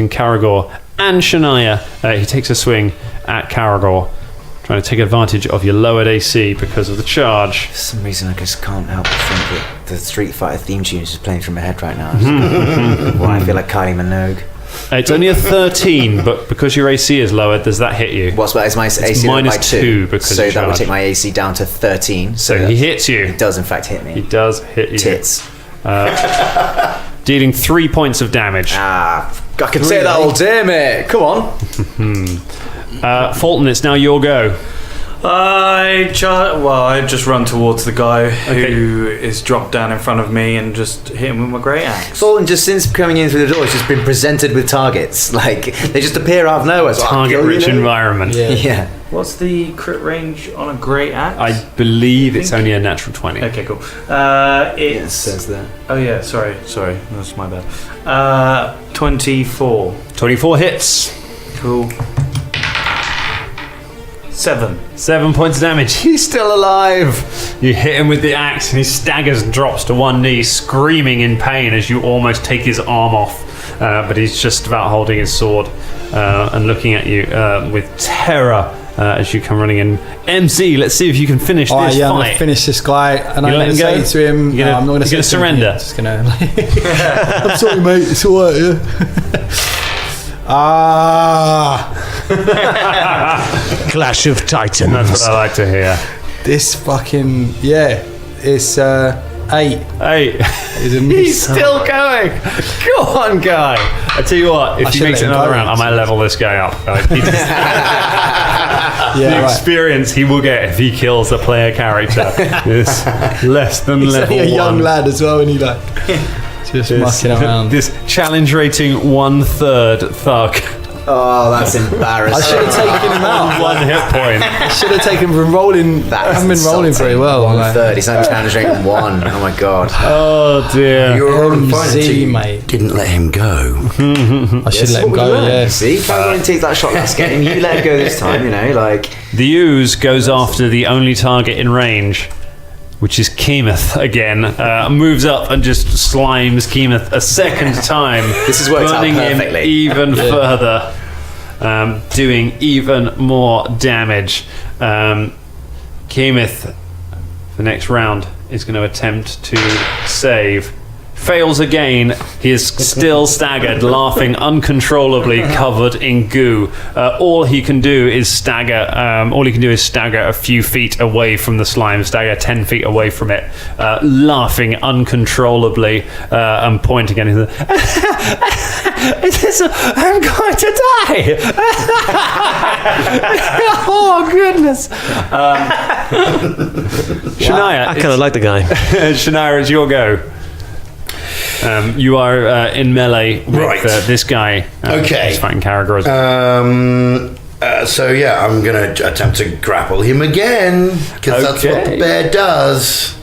Caragor and Shania. He takes a swing at Caragor, trying to take advantage of your lowered AC because of the charge. For some reason, I just can't help but think that the Street Fighter theme tune is just playing through my head right now. Why I feel like Kylie Minogue. It's only a 13, but because your AC is lowered, does that hit you? What's is my AC minus by 2 because so of that would charge. take my AC down to 13. So he hits you. It does in fact hit me. He does hit you. Tits. Dealing 3 points of damage. I can say that all day, mate. Come on. Fulton, it's now your go. I just run towards the guy who is dropped down in front of me and just hit him with my great axe. Fulton, just since coming in through the door, has just been presented with targets. Like, they just appear out of nowhere. So Target-rich environment. Yeah. What's the crit range on a great axe? I believe it's only a natural 20. Okay, cool. It says that. Oh yeah, sorry, that's my bad. 24. 24 hits. Cool. 7 points of damage. He's still alive. You hit him with the axe and he staggers and drops to one knee, screaming in pain as you almost take his arm off. But he's just about holding his sword and looking at you with terror as you come running in. MC, let's see if you can finish this fight. I'm going to finish this guy, and I'm let going to him go? say to him, You're gonna- I'm not going to you're say gonna to him, surrender? I'm just going to... I'm sorry, mate, it's all right, yeah. Clash of Titans. That's what I like to hear. This fucking... Yeah, it's 8. Hey, It's a miss. he's still going. Go on, guy. I tell you what, if he should makes it let him another go. round, I might level this guy up. Like, he just- Yeah, the right. experience he will get if he kills a player character is less than He's level only a young 1. lad as well, and he like... Just mucking around. This challenge rating 1/3 thug. Oh, that's embarrassing. I should have taken him out. 1 hit point. I should have taken him from rolling. I haven't been rolling very well. Like, 1/3. He's not challenge rating 1. Oh my god. Oh dear. You were rolling fine until MZ, you mate. didn't let him go. I should let him go, yeah. See, Caragor didn't take that shot last game. You let him go this time, you know, like. The ooze goes after the only target in range, which is Keemeth again. Moves up and just slimes Keemeth a second time. This has worked out burning perfectly. him even further, doing even more damage. Keemeth, the next round, is going to attempt to save. Fails again. He is still staggered, laughing uncontrollably, covered in goo. All he can do is stagger. All he can do is stagger a few feet away from the slime, stagger 10 feet away from it, laughing uncontrollably and pointing at him. I'm going to die. Oh goodness. Shania, I kind of like the guy. Shania, it's your go. You are in melee with Right. this guy. Okay. He's fighting Caragor. So yeah, I'm going to attempt to grapple him again because that's what Okay. the bear does.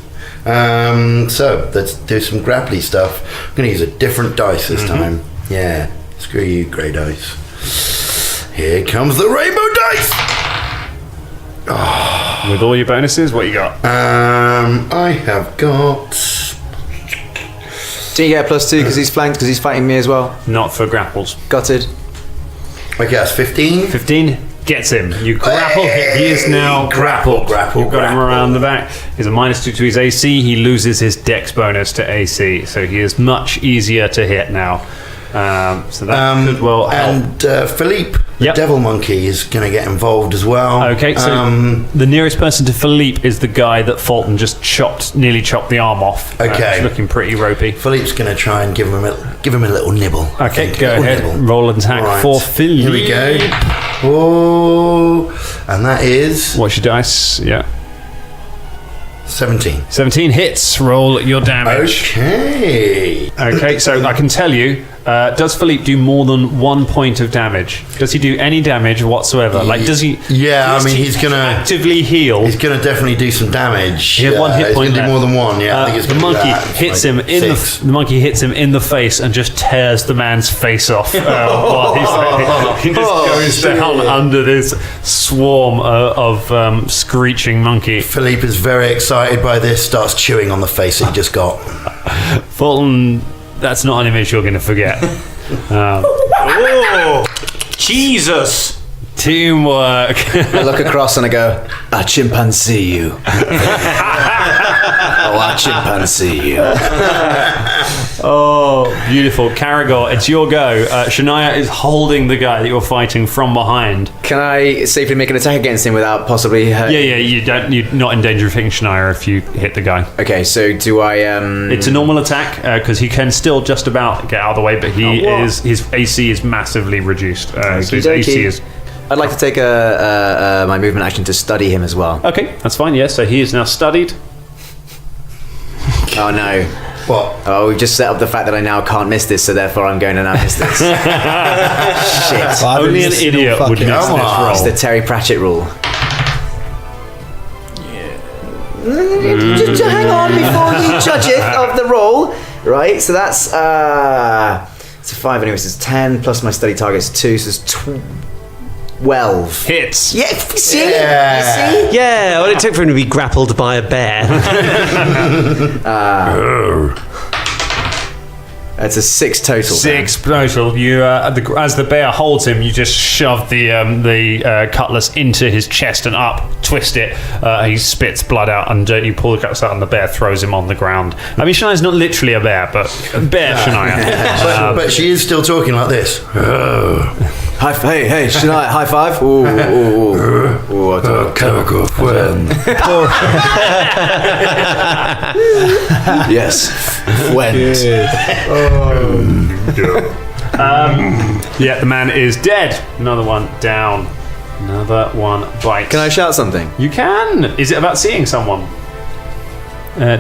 So let's do some grapply stuff. I'm going to use a different dice this time. Yeah, screw you, grey dice. Here comes the rainbow dice. With all your bonuses, what you got? I have got. Do you get a +2 because he's flanked, because he's fighting me as well? Not for grapples. Gutted. Okay, that's 15. 15 gets him. You grapple. He is now grappled. You've got him around the back. He's a -2 to his AC. He loses his Dex bonus to AC, so he is much easier to hit now. So that could well help. And Philippe, the devil monkey, is going to get involved as well. Okay, so the nearest person to Philippe is the guy that Fulton just nearly chopped the arm off. Okay. He's looking pretty ropey. Philippe's going to try and give him a little nibble. Okay, go ahead. Roll an attack for Philippe. Here we go. Oh, and that is... What's your dice? Yeah. 17. 17 hits. Roll your damage. Okay, so I can tell you, does Philippe do more than 1 point of damage? Does he do any damage whatsoever? Like, does he... Yeah, I mean, he's going to... actively heal. He's going to definitely do some damage. He had 1 hit point He's going to do more than one, I think it's the gonna monkey do that. hits Like him in the monkey hits him in the face and just tears the man's face off while he just goes down under this swarm of screeching monkey. Philippe is very excited by this, starts chewing on the face that he just got. Fulton, that's not an image you're going to forget. Oh, Jesus! Teamwork. I look across and I go, I chimpanzee you. I chimpanzee you. Oh, beautiful. Caragor, it's your go. Shania is holding the guy that you're fighting from behind. Can I safely make an attack against him without possibly hurt? Yeah, you're not in danger of hitting Shania if you hit the guy. Okay, so do I... It's a normal attack, because he can still just about get out of the way, but his AC is massively reduced. So his AC is... I'd like to take my movement action to study him as well. Okay, that's fine, yeah. So he is now studied. Oh no. What? Oh, we've just set up the fact that I now can't miss this, so therefore I'm going to now miss this. Shit. Only an idiot would miss this roll. It's the Terry Pratchett rule. Just hang on before you judge it of the roll. Right, so that's... it's a 5 anyway, so it's 10 plus my study target is 2, so it's 12. Hits. Yeah, see? You see? Yeah, all it took for him to be grappled by a bear. That's a 6 total. 6 total. You, as the bear holds him, you just shove the cutlass into his chest and up, twist it. He spits blood out, and you pull the cutlass out, and the bear throws him on the ground. I mean, Shania's not literally a bear, but bear Shania. But she is still talking like this. Hey, Shania, high five. Ooh. Chemical friend. Yes, friend. Yeah, the man is dead. Another one down. Another one bites. Can I shout something? You can. Is it about seeing someone?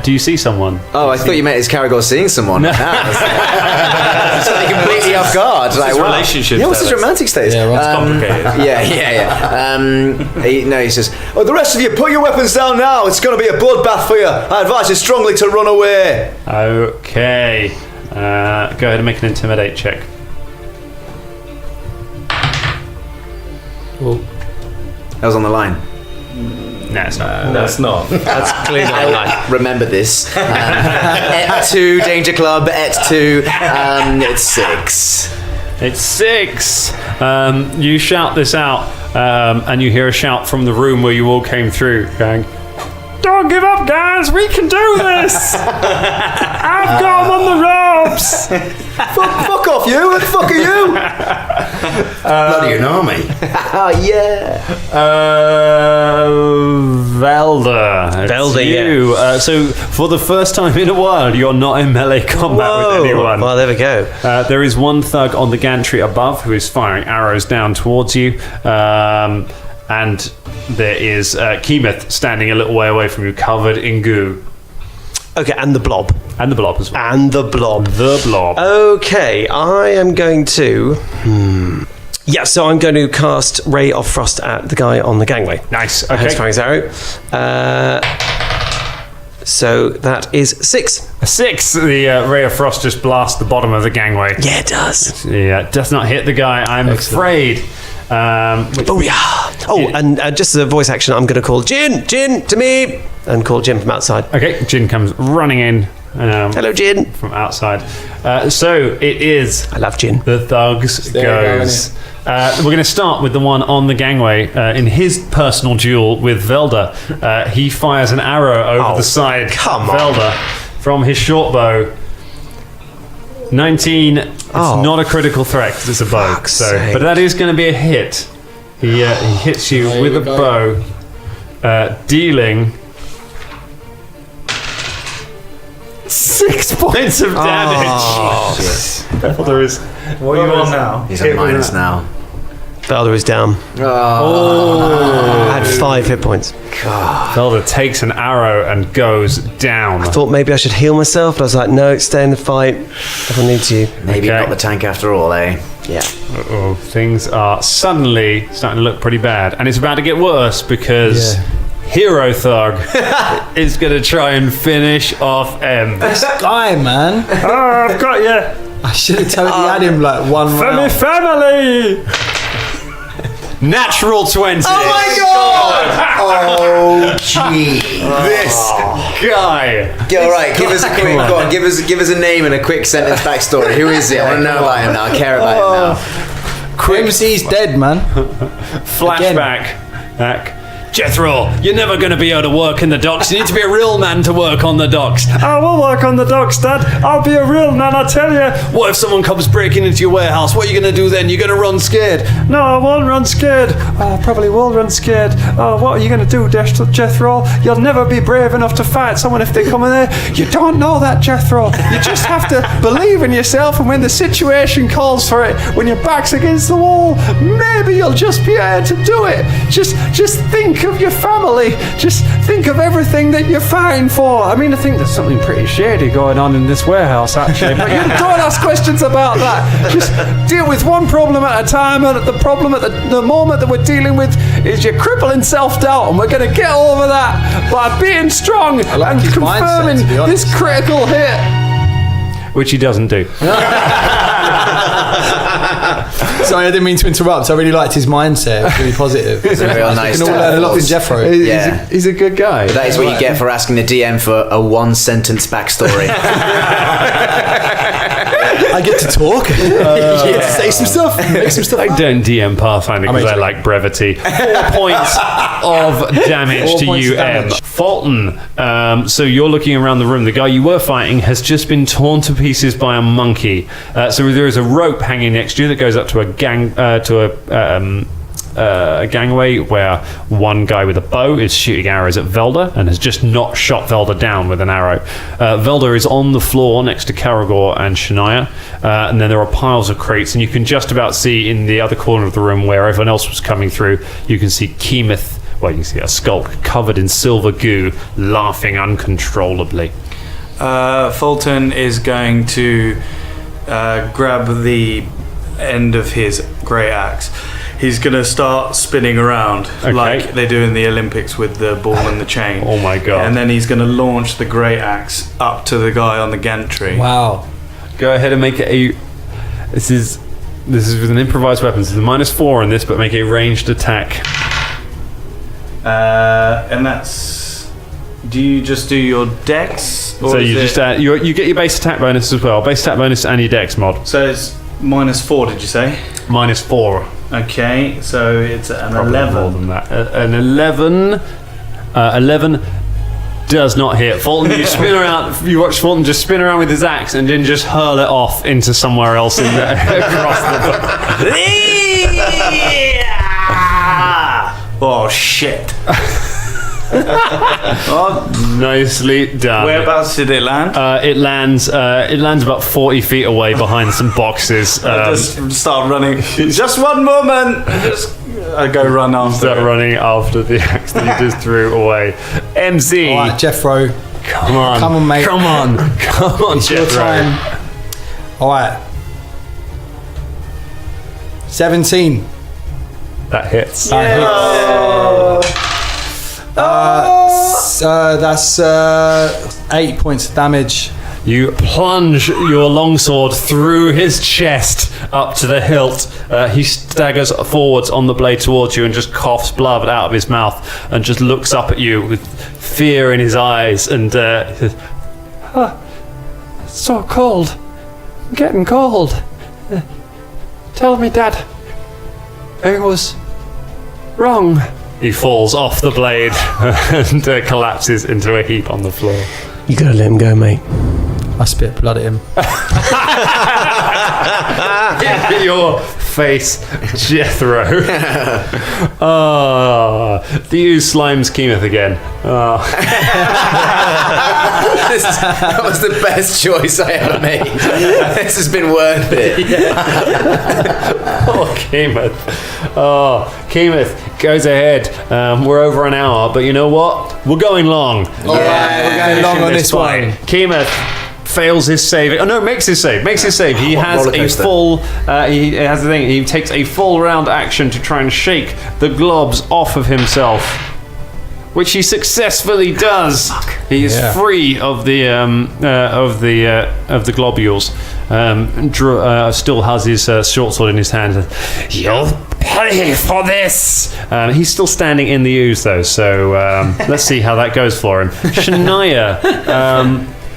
Do you see someone? Oh, I thought you meant is Caragor seeing someone. No. It's like completely off guard. Like, his relationship yeah, what's his status? romantic status? Yeah, It's complicated. Yeah. He says, oh, the rest of you, put your weapons down now. It's going to be a bloodbath for you. I advise you strongly to run away. Okay. Go ahead and make an intimidate check. That was on the line. No, it's not. That's not. That's clearly not right. Remember this. Et 2, Danger Club, Et 2, it's 6. It's 6. You shout this out, and you hear a shout from the room where you all came through, going, "Don't give up, guys! We can do this! I've got them on the ropes!" Fuck off, you! What the fuck are you? Bloody an army. Oh, yeah. Velda. Velda, you. So, for the first time in a while, you're not in melee combat with anyone. Well, there we go. There is one thug on the gantry above who is firing arrows down towards you. And there is Keemeth standing a little way away from you, covered in goo. Okay, and the blob. And the blob as well. And the blob. The blob. Okay, I am going to... Yeah, so I'm going to cast Ray of Frost at the guy on the gangway. Nice. He's Okay. firing his arrow. So that is 6. A 6. The ray of frost just blasts the bottom of the gangway. Yeah, it does. Yeah, it does not hit the guy, I'm afraid. Booyah! Oh, and just as a voice action, I'm going to call Jin to me, and call Jin from outside. Okay, Jin comes running in. Hello, Jin. From outside. So it is. I love Jin. The thugs goes. We're going to start with the one on the gangway. In his personal duel with Velda, he fires an arrow over the side. Come of Velda from his short bow. 19. It's not a critical threat 'cause it's a bow. But that is going to be a hit. He hits you with a bow, dealing 6 points of damage. Velda is. What are you on now? He's at minus now. Velda is down. I had 5 hit points. Velda takes an arrow and goes down. I thought maybe I should heal myself, but I was like, no, stay in the fight if I need to. Maybe not the tank after all, eh? Yeah. Uh-oh, things are suddenly starting to look pretty bad. And it's about to get worse because Hero Thug is going to try and finish off M. This guy, man. I've got you. I should have totally had him like one round. Family! Natural 20. Oh my god! Oh gee. This guy. All right, give us a quick. Go on, give us a name and a quick sentence backstory. Who is it? I want to know about him now. I care about him now. Crimsy's dead, man. Flashback. Jethro, you're never going to be able to work in the docks. You need to be a real man to work on the docks. I will work on the docks, Dad. I'll be a real man, I tell you. What if someone comes breaking into your warehouse? What are you going to do then? You're going to run scared. No, I won't run scared. I probably will run scared. Oh, what are you going to do, Jethro? You'll never be brave enough to fight someone if they come in there. You don't know that, Jethro. You just have to believe in yourself, and when the situation calls for it, when your back's against the wall, maybe you'll just be able to do it. Just think of your family. Just think of everything that you're fighting for. I mean, I think there's something pretty shady going on in this warehouse, actually. But you don't ask questions about that. Just deal with one problem at a time, and the problem at the moment that we're dealing with is your crippling self-doubt, and we're going to get over that by being strong and confirming this critical hit. Which he doesn't do. Sorry, I didn't mean to interrupt. I really liked his mindset. It's really positive. It's a real nice. We can all learn a lot from Jeffro. Yeah. He's a good guy. But that is what you get for asking the DM for a one-sentence backstory. I get to talk. You get to say some stuff. Make some stuff. I don't DM Pathfinder because I like brevity. 4 points of damage to you, M. Fulton, so you're looking around the room. The guy you were fighting has just been torn to pieces by a monkey. So there is a rope hanging next to you that goes up to a gangway where one guy with a bow is shooting arrows at Velda and has just not shot Velda down with an arrow. Velda is on the floor next to Karagor and Shania, and then there are piles of crates, and you can just about see in the other corner of the room where everyone else was coming through, you can see Keemeth, well, you can see a skulk covered in silver goo, laughing uncontrollably. Fulton is going to grab the end of his great axe. He's going to start spinning around like they do in the Olympics with the ball and the chain. Oh my god. And then he's going to launch the great axe up to the guy on the gantry. Wow. Go ahead and make it a... This is with an improvised weapon. This is a -4 on this, but make a ranged attack. And that's... Do you just do your dex? Or So you just add... You get your base attack bonus as well. Base attack bonus and your dex mod. So it's -4, did you say? -4. Okay, so it's an Probably 11. more than that. An 11. 11 does not hit. Fulton, you spin around. You watch Fulton just spin around with his axe and then just hurl it off into somewhere else across the. Oh shit! Nicely done. Whereabouts did it land? It lands about 40 feet away behind some boxes. I just start running. Just one moment. I go run after. Start running after the axe that you just threw away. MC. All right, Jeffro. Come on. Come on, mate. Come on, It's your Jeffro. time. All right. 17. That hits. That hits. That's 8 points of damage. You plunge your longsword through his chest up to the hilt. He staggers forwards on the blade towards you and just coughs blood out of his mouth and just looks up at you with fear in his eyes and says, "It's so cold. I'm getting cold. Tell me, Dad, I was wrong." He falls off the blade and collapses into a heap on the floor. You gotta let him go, mate. I spit blood at him. Your face, Jethro. The ooze slimes Keemeth again. That was the best choice I ever made. This has been worth it. Oh, Keemeth. Keemeth goes ahead. We're over an hour, but you know what? We're going long. We're going long on this one. Keemeth fails his save. Oh no, makes his save. He has a full. He has the thing. He takes a full round action to try and shake the globs off of himself, which he successfully does. He is free of the globules. Still has his short sword in his hand. You'll pay for this. He's still standing in the ooze though, so let's see how that goes for him. Shania.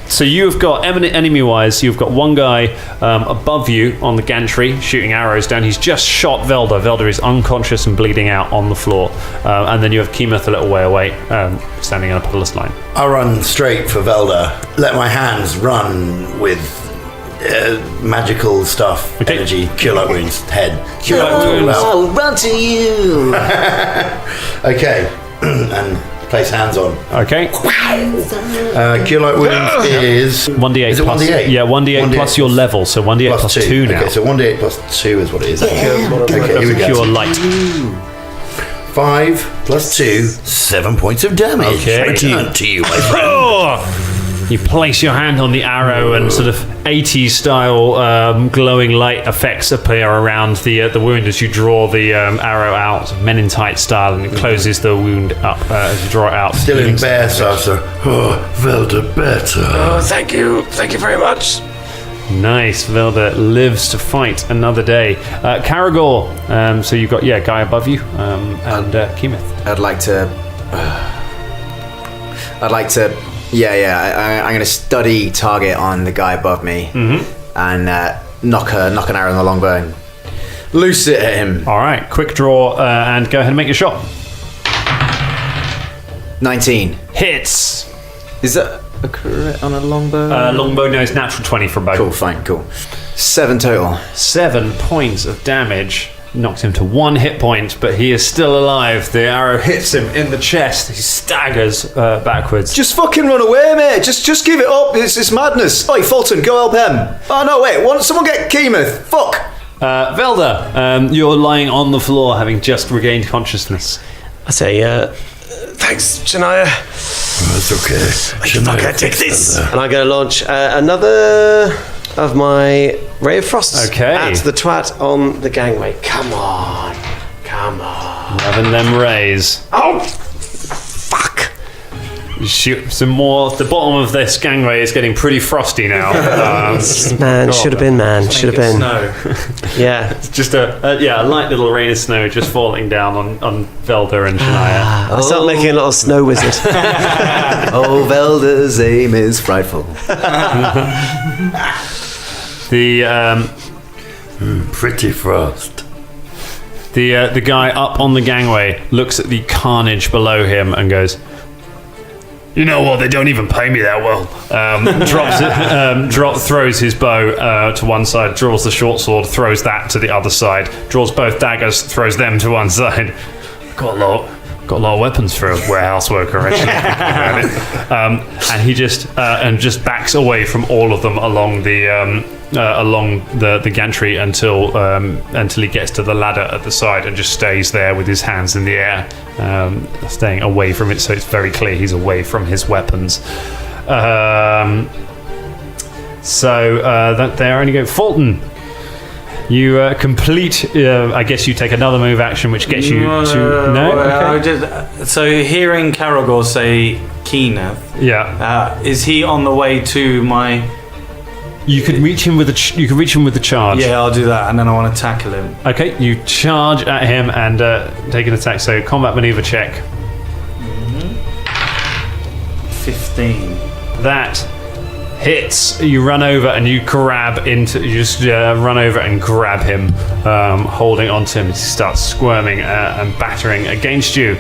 So you've got, enemy-wise, you've got one guy above you on the gantry shooting arrows down. He's just shot Velda. Velda is unconscious and bleeding out on the floor. And then you have Keemeth a little way away, standing on a pitiless line. I run straight for Velda. Let my hands run with magical stuff, energy, cure light wounds, head. Cure light wounds. I'll run to you. Okay, and place hands on. Okay. Cure light wounds is 1d8 is it plus 1d8? Yeah, 1d8 plus your level, so 1d8 plus 2 now. Okay, so 1d8 plus 2 is what it is. Okay, here we go. Cure light. 5 plus 2, 7 points of damage. Okay. Return to you, my friend. You place your hand on the arrow and sort of 80s style glowing light effects appear around the wound as you draw the arrow out, Men in Tight style, and it closes the wound up as you draw it out. Still in bear, sir. Oh, Velda better. Oh, thank you very much. Nice. Velda lives to fight another day. Karagor, so you've got, guy above you, and Keemeth. I'd like to. I'm going to study target on the guy above me and knock an arrow in the longbow and loose it at him. All right, quick draw and go ahead and make your shot. 19. Hits. Is that a crit on a longbow? Longbow, no, it's natural 20 for both. Cool, fine, cool. 7 total. 7 points of damage. Knocks him to 1 hit point, but he is still alive. The arrow hits him in the chest. He staggers backwards. Just fucking run away, mate. Just give it up. It's madness. Oi, Fulton, go help him. Oh, no, wait. Someone get Keemeth. Fuck. Velda, you're lying on the floor, having just regained consciousness. I say, thanks, Shania. That's okay. Fuck, take this. And I'm going to launch another of my Ray of Frosts at the twat on the gangway. Come on. Loving them rays. Oh, fuck. Shoot some more. The bottom of this gangway is getting pretty frosty now. Should have been. Snow. Yeah. It's just a light little rain of snow just falling down on Velda and Shania. I start making a little snow wizard. Oh, Velda's aim is frightful. Pretty frost. The guy up on the gangway looks at the carnage below him and goes, "You know what? They don't even pay me that well." Throws his bow to one side, draws the short sword, throws that to the other side, draws both daggers, throws them to one side. Got a lot of weapons for a warehouse worker, actually. And he just backs away from all of them along the gantry until he gets to the ladder at the side and just stays there with his hands in the air, staying away from it, so it's very clear he's away from his weapons. So that there only go Fulton. You complete. I guess you take another move action, which gets you to no. Okay. So hearing Karagor say Keeneth, is he on the way to my? You could reach him with a. You could reach him with the charge. Yeah, I'll do that, and then I want to tackle him. Okay, you charge at him and take an attack. So combat maneuver check. 15. That hits. You run over and you grab into. You just run over and grab him, holding onto him. He starts squirming and battering against you.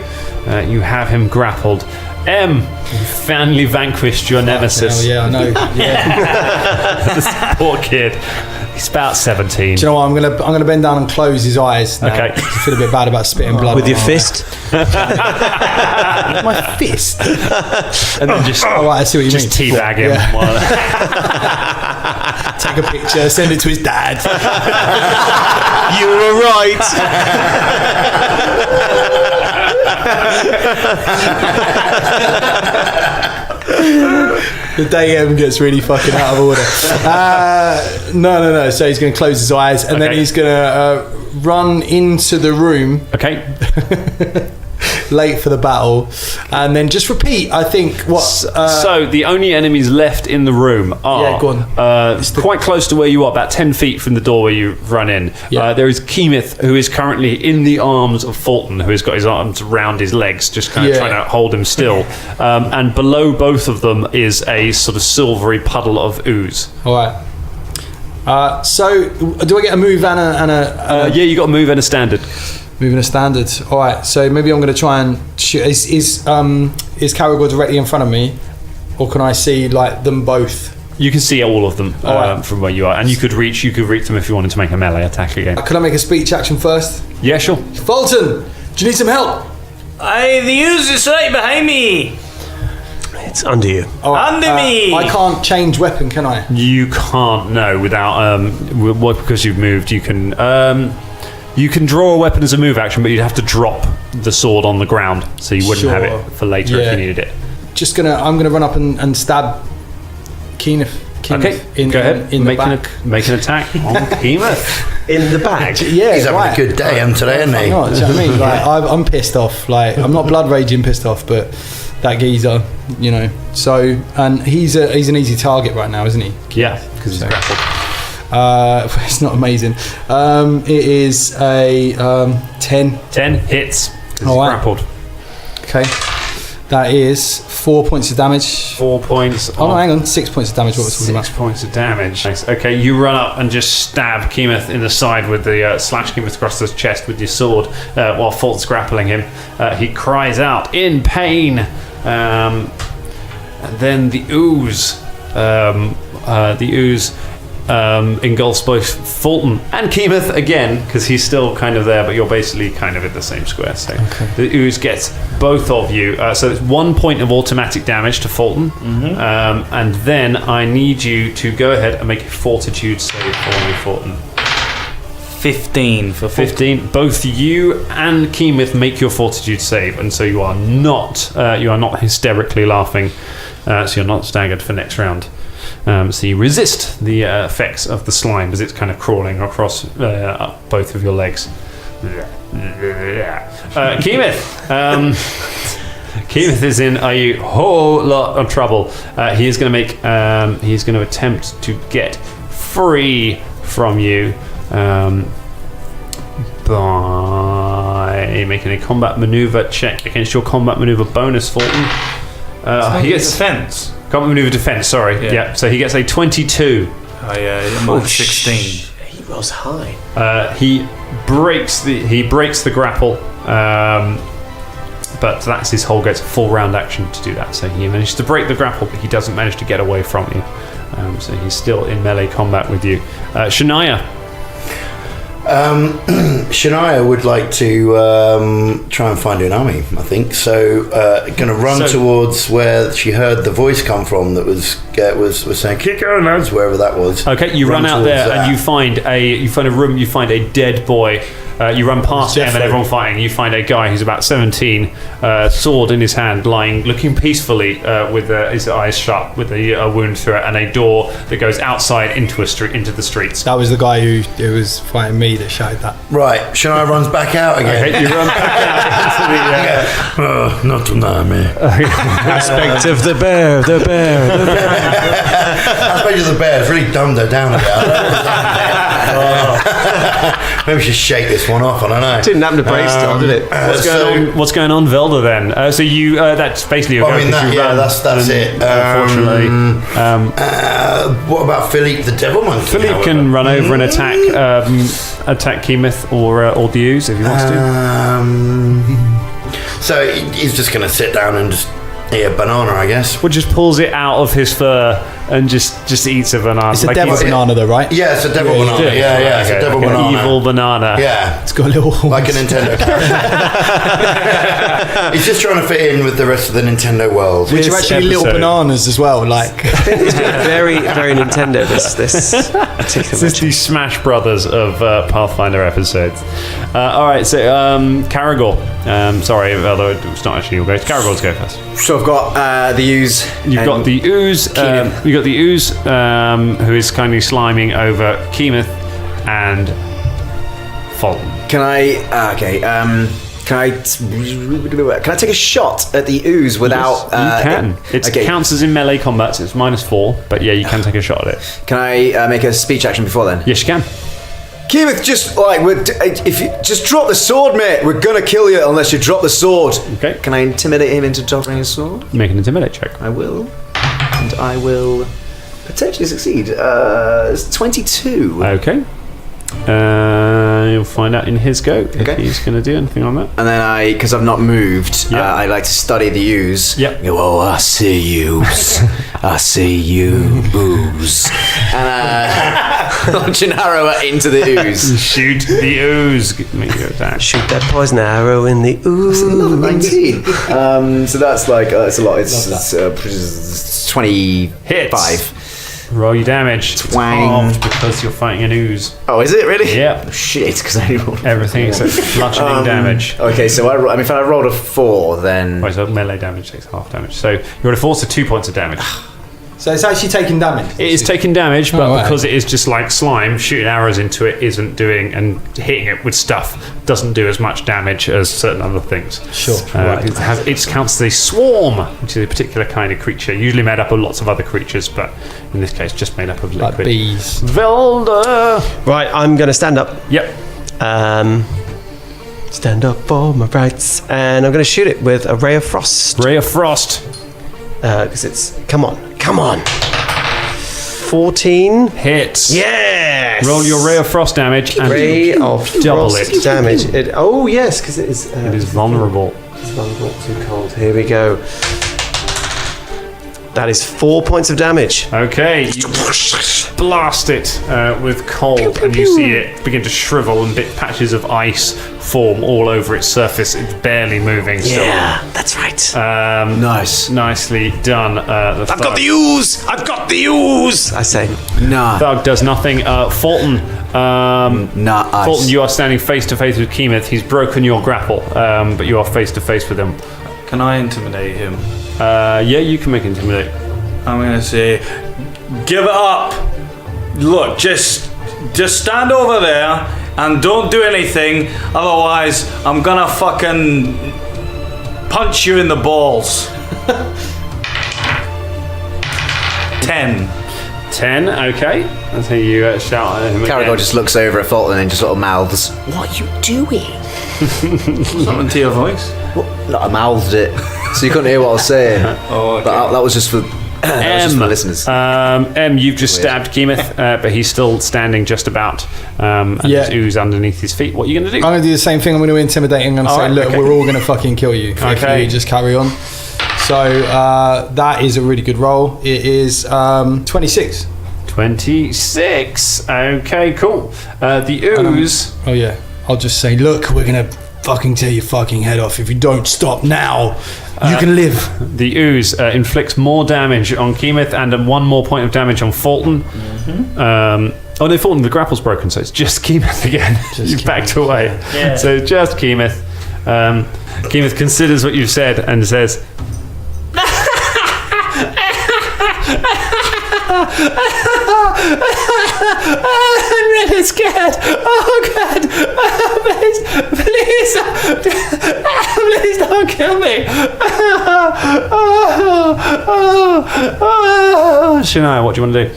You have him grappled. You finally vanquished your nemesis. Yeah, I know. Yeah. This poor kid. He's about 17. Do you know what? I'm gonna bend down and close his eyes now. Okay. I feel a bit bad about spitting blood With your fist? My fist. And then just, right, I see what you mean. just teabag him. Yeah. Take a picture, send it to his dad. You were right. The day M gets really fucking out of order. No. So he's going to close his eyes and then he's going to run into the room. Okay. Late for the battle, and then just repeat. I think what. So the only enemies left in the room are go on. quite close to where you are, about 10 feet from the door where you run in. Yeah. There is Keemeth, who is currently in the arms of Fulton, who has got his arms around his legs, just kind of trying to hold him still. And below both of them is a sort of silvery puddle of ooze. All right. So do I get a move and a yeah, you got a move and a standard. moving a standard? All right. So maybe I'm going to try and shoot. Is Karagor directly in front of me, or can I see like them both? You can see all of them from where you are, and you could reach them if you wanted to make a melee attack again. Could I make a speech action first? Yeah, sure. Fulton, do you need some help? The ooze is right behind me. It's under you. Under me. I can't change weapon, can I? You can't, no, without because you've moved. You can draw a weapon as a move action, but you'd have to drop the sword on the ground, so you wouldn't have it for later if you needed it. I'm gonna run up and stab Keeneth. Okay, go ahead. Make an attack on Keemeth. In the back. Yeah, he's having a good day today, isn't he? No, do you know what I mean? Like, I'm pissed off. Like, I'm not blood raging pissed off, but that geezer, you know. So, and he's an easy target right now, isn't he? Yeah, because he's grappled. It's not amazing. It is a 10. 10 hits. All right. Grappled. Okay. That is 4 points of damage. 4 points. Oh, no, hang on. 6 points of damage. What was talking about? 6 points of damage. Nice. Okay, you run up and just stab Keemeth in the side with the slash Keemeth across the chest with your sword while Fulton's grappling him. He cries out in pain. And then the ooze. Engulfs both Fulton and Keemeth again, because he's still kind of there, but you're basically kind of in the same square. So the ooze gets both of you. So it's 1 point of automatic damage to Fulton, and then I need you to go ahead and make a fortitude save for me, Fulton. 15 for 15. Both you and Keemeth make your fortitude save, and so you are not hysterically laughing. So you're not staggered for next round. So you resist the effects of the slime as it's kind of crawling across up both of your legs. Keemeth. Keemeth is in a whole lot of trouble. He is going to he's going to attempt to get free from you by making a combat maneuver check against your combat maneuver bonus, Fulton. He gets defense. Combat maneuver defense, sorry. Yeah. So he gets a 22. Oh yeah, minus 16. He rolls high. He breaks the grapple, but that's his whole gets a full round action to do that. So he manages to break the grapple, but he doesn't manage to get away from you. So he's still in melee combat with you. Shania. Shania would like to try and find an army, I think. So, going to run towards where she heard the voice come from that was saying "Keep going, lads," wherever that was. Okay, you run out there and you find a room. You find a dead boy you run past him and everyone fighting. You find a guy who's about 17, sword in his hand, lying, looking peacefully with his eyes shut, with a wound through it, and a door that goes outside into the streets. That was the guy who was fighting me that shouted that. Right, shall I run back out again? Okay, you run back out into the... Not tonight, man. Aspect of the bear. Aspect of the bear's really dumbed her down a bit. Maybe we should shake this one off. I don't know. Didn't happen to brainstorm, did it? What's going on, Velda? Then, so you that's basically your go. That's it. Unfortunately, what about Philippe the Devilmonkey? Philippe can run over and attack Keemeth or the Ooze if he wants to. So he's just going to sit down and just eat a banana, I guess. Well, just pulls it out of his fur and just eats a banana. It's a devil banana, though, right? Yeah, it's a devil banana. Yeah, it's a devil banana. Evil banana. Yeah, it's got a little horns. Like a Nintendo. He's just trying to fit in with the rest of the Nintendo world. Which are actually little bananas as well. Like it's very, very Nintendo. This particular. This is the Smash Brothers of Pathfinder episodes. All right, so Caragor. Sorry, although it's not actually your go. Caragor's go first. So I've got the Ooze. You've got the Ooze. You've got the Ooze, who is kindly sliming over Keemeth and Fulton. Can I take a shot at the Ooze without? Yes, you can. It counts as in melee combat, so it's -4. But yeah, you can take a shot at it. Can I make a speech action before then? Yes, you can. Keemeth, if you just drop the sword, mate, we're gonna kill you unless you drop the sword. Okay. Can I intimidate him into dropping his sword? Make an intimidate check. I will, and I will potentially succeed. It's 22. Okay. You'll find out in his go if he's going to do anything on that. And then because I've not moved, I like to study the Ooze. Yep. Oh, I see you. I see you, Ooze. And launch an arrow into the Ooze. Shoot the Ooze. Make your attack. Shoot that poison arrow in the Ooze. That's another 19. So that's it's a lot. It's 25. Hits. Roll your damage. Twang. Because you're fighting an Ooze. Oh, is it really? Yeah. Oh, shit, because I rolled everything except bludgeoning damage. Okay, so if I rolled a 4, then... Right, so melee damage takes half damage. So you rolled a 4, so 2 points of damage. So it's actually taking damage? It is taking damage, but because it is just like slime, shooting arrows into it isn't doing, and hitting it with stuff doesn't do as much damage as certain other things. Sure. It counts as a swarm, which is a particular kind of creature, usually made up of lots of other creatures, but in this case, just made up of liquid. Like bees. Velda! Right, I'm going to stand up. Yep. Stand up for my rights. And I'm going to shoot it with a Ray of Frost. Ray of Frost. Because it's... Come on. 14 hits. Yes. Roll your Ray of Frost damage and Ray of double Frost it. Damage. Yes, because it is. It is vulnerable. It's vulnerable to cold. Here we go. That is 4 points of damage. Okay, you blast it with cold, and you see it begin to shrivel, and patches of ice form all over its surface. It's barely moving still. Yeah, that's right. Nice. Nicely done. I've got the Ooze! I've got the Ooze! I say. Nah. Thug does nothing. Fulton. Fulton, you are standing face to face with Keemeth. He's broken your grapple, but you are face to face with him. Can I intimidate him? Yeah, you can make intimidate. I'm gonna say, give it up. Look, just stand over there and don't do anything. Otherwise, I'm gonna fucking punch you in the balls. 10. 10, okay. That's how you shout at him. Caragor just looks over at Fulton and just sort of mouths, "What are you doing?" Something to your voice? Well, no, I mouthed it, so you couldn't hear what I was saying. Oh, okay. But that was just for the listeners. You've just stabbed Keemeth, but he's still standing just about, and there's ooze underneath his feet. What are you going to do? I'm going to do the same thing. I'm going to intimidate him and say, look, we're all going to fucking kill you if you just carry on. So that is a really good roll. It is 26. 26. Okay, cool. The ooze. Oh yeah. I'll just say, look, we're going to fucking tear your fucking head off if you don't stop now. You can live. The ooze inflicts more damage on Keemeth and 1 more point of damage on Fulton. Oh no, Fulton, the grapple's broken, so it's just Keemeth again. You've backed away. Yeah. So just Keemeth. Keemeth considers what you've said and says, I'm really scared. Oh God! Please don't kill me. Shania, what do you want to do?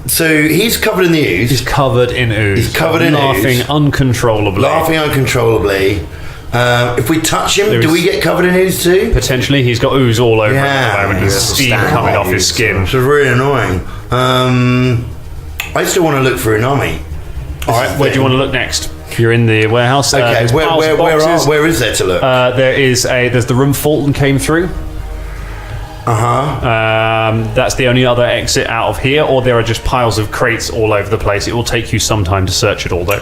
So he's covered in the ooze. He's covered in ooze. He's covered in laughing ooze. uncontrollably. Laughing uncontrollably. If we touch him, do we get covered in ooze too? Potentially, he's got ooze all over him at the moment. There's Yeah. steam coming off his skin. Which is really annoying. I still want to look for Unami. All right, where do you want to look next? You're in the warehouse. Okay, there's piles of boxes. where is there to look? There's the room Fulton came through. That's the only other exit out of here, or there are just piles of crates all over the place. It will take you some time to search it all, though.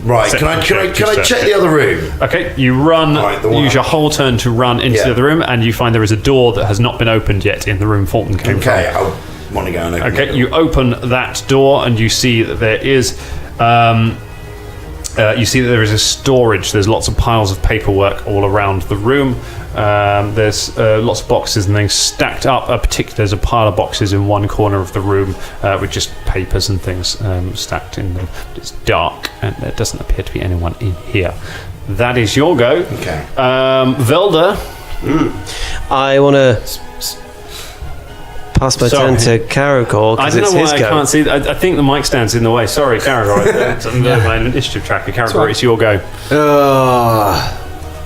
Right, can I check the other room? Okay, you run, use your whole turn to run into the other room, and you find there is a door that has not been opened yet in the room Fulton came from. Okay, I want to go and open Okay, you open that door, and you see that there is... you see that there is a storage. There's lots of piles of paperwork all around the room. There's lots of boxes and things stacked up. There's a pile of boxes in one corner of the room with just papers and things stacked in them. It's dark and there doesn't appear to be anyone in here. That is your go. Okay. Velda. I want to pass my turn to Caragor I because don't it's know his why I go. can't see. I think the mic stand's in the way. Sorry, Caragor. It's under my initiative tracker. Caragor, it's your go.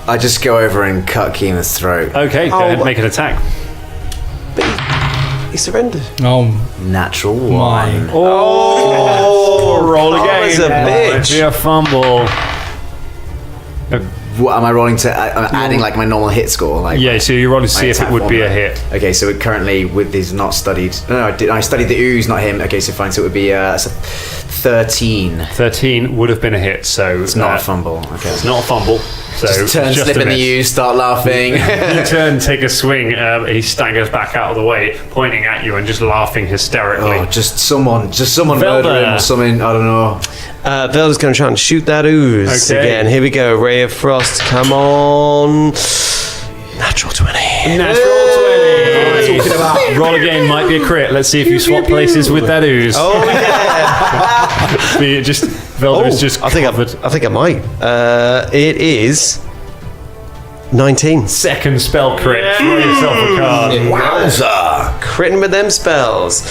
I just go over and cut Keemeth's throat. Okay, go ahead, make an attack. He surrendered. Natural one. Oh, roll again. That's a bitch. Be a fumble. What am I rolling to? I'm adding like my normal hit score. Like Yeah, so you're rolling to see if it attack would be a formula. hit. Okay, so it currently with these not studied. No, I studied the ooze, not him. Okay, so fine. So it would be 13. 13 would have been a hit, so It's not a fumble. Okay. It's not a fumble. So Just turn, it's slip a in the miss. ooze, start laughing. You turn, take a swing. He staggers back out of the way, pointing at you and just laughing hysterically. Oh, just someone Velda. murder him or something. I don't know. Velda's going to try and shoot that ooze Okay. again. Here we go. Ray of Frost. Come on. Natural 20. Natural 20. Roll again, might be a crit. Let's see if you swap places with that ooze. Oh yeah. Velda is just I think I might. It is 19. second spell crit. Throw yourself a card. Wowza! Critting with them spells.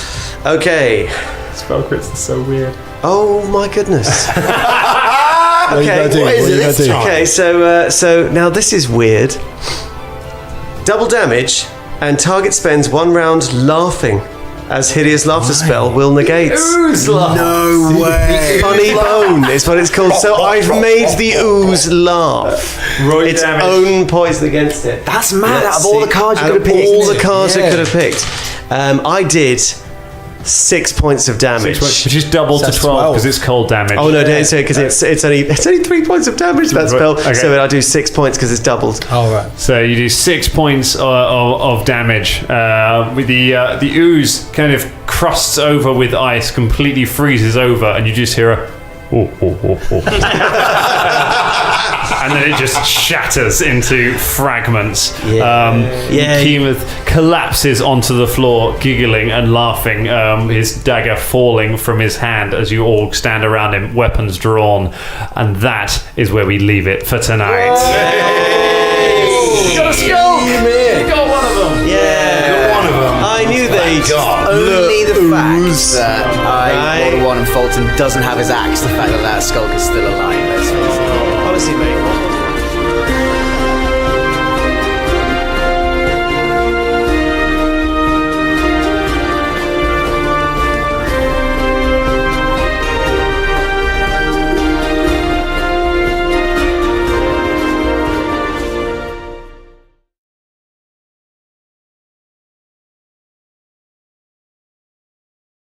Okay. Spell crits are so weird. Oh my goodness. What are you gonna do? what is it this time? Okay, so now this is weird. Double damage, and target spends 1 round laughing, as hideous laughter spell will negate. Ooze laugh. No way. Funny bone is what it's called. So I've made the ooze laugh. Roll Its damage. own poison against it. That's mad. Out of all the cards you Out could of have picked. all the cards I could have picked, I did 6 points of damage. Which is double to 12 because it's cold damage. Oh no, don't say because it's only 3 points of damage that spell. Okay. So I do 6 points because it's doubled. All right. So you do 6 points of damage. With the ooze kind of crusts over with ice, completely freezes over, and you just hear a and then it just shatters into fragments. Keemeth collapses onto the floor, giggling and laughing, his dagger falling from his hand as you all stand around him, weapons drawn. And that is where we leave it for tonight. You got a skull! You got one of them! Yeah. One of them. I knew they'd. Only the fact that I rolled a 1 and Fulton doesn't have his axe, the fact that that skulk is still alive. Honestly, mate.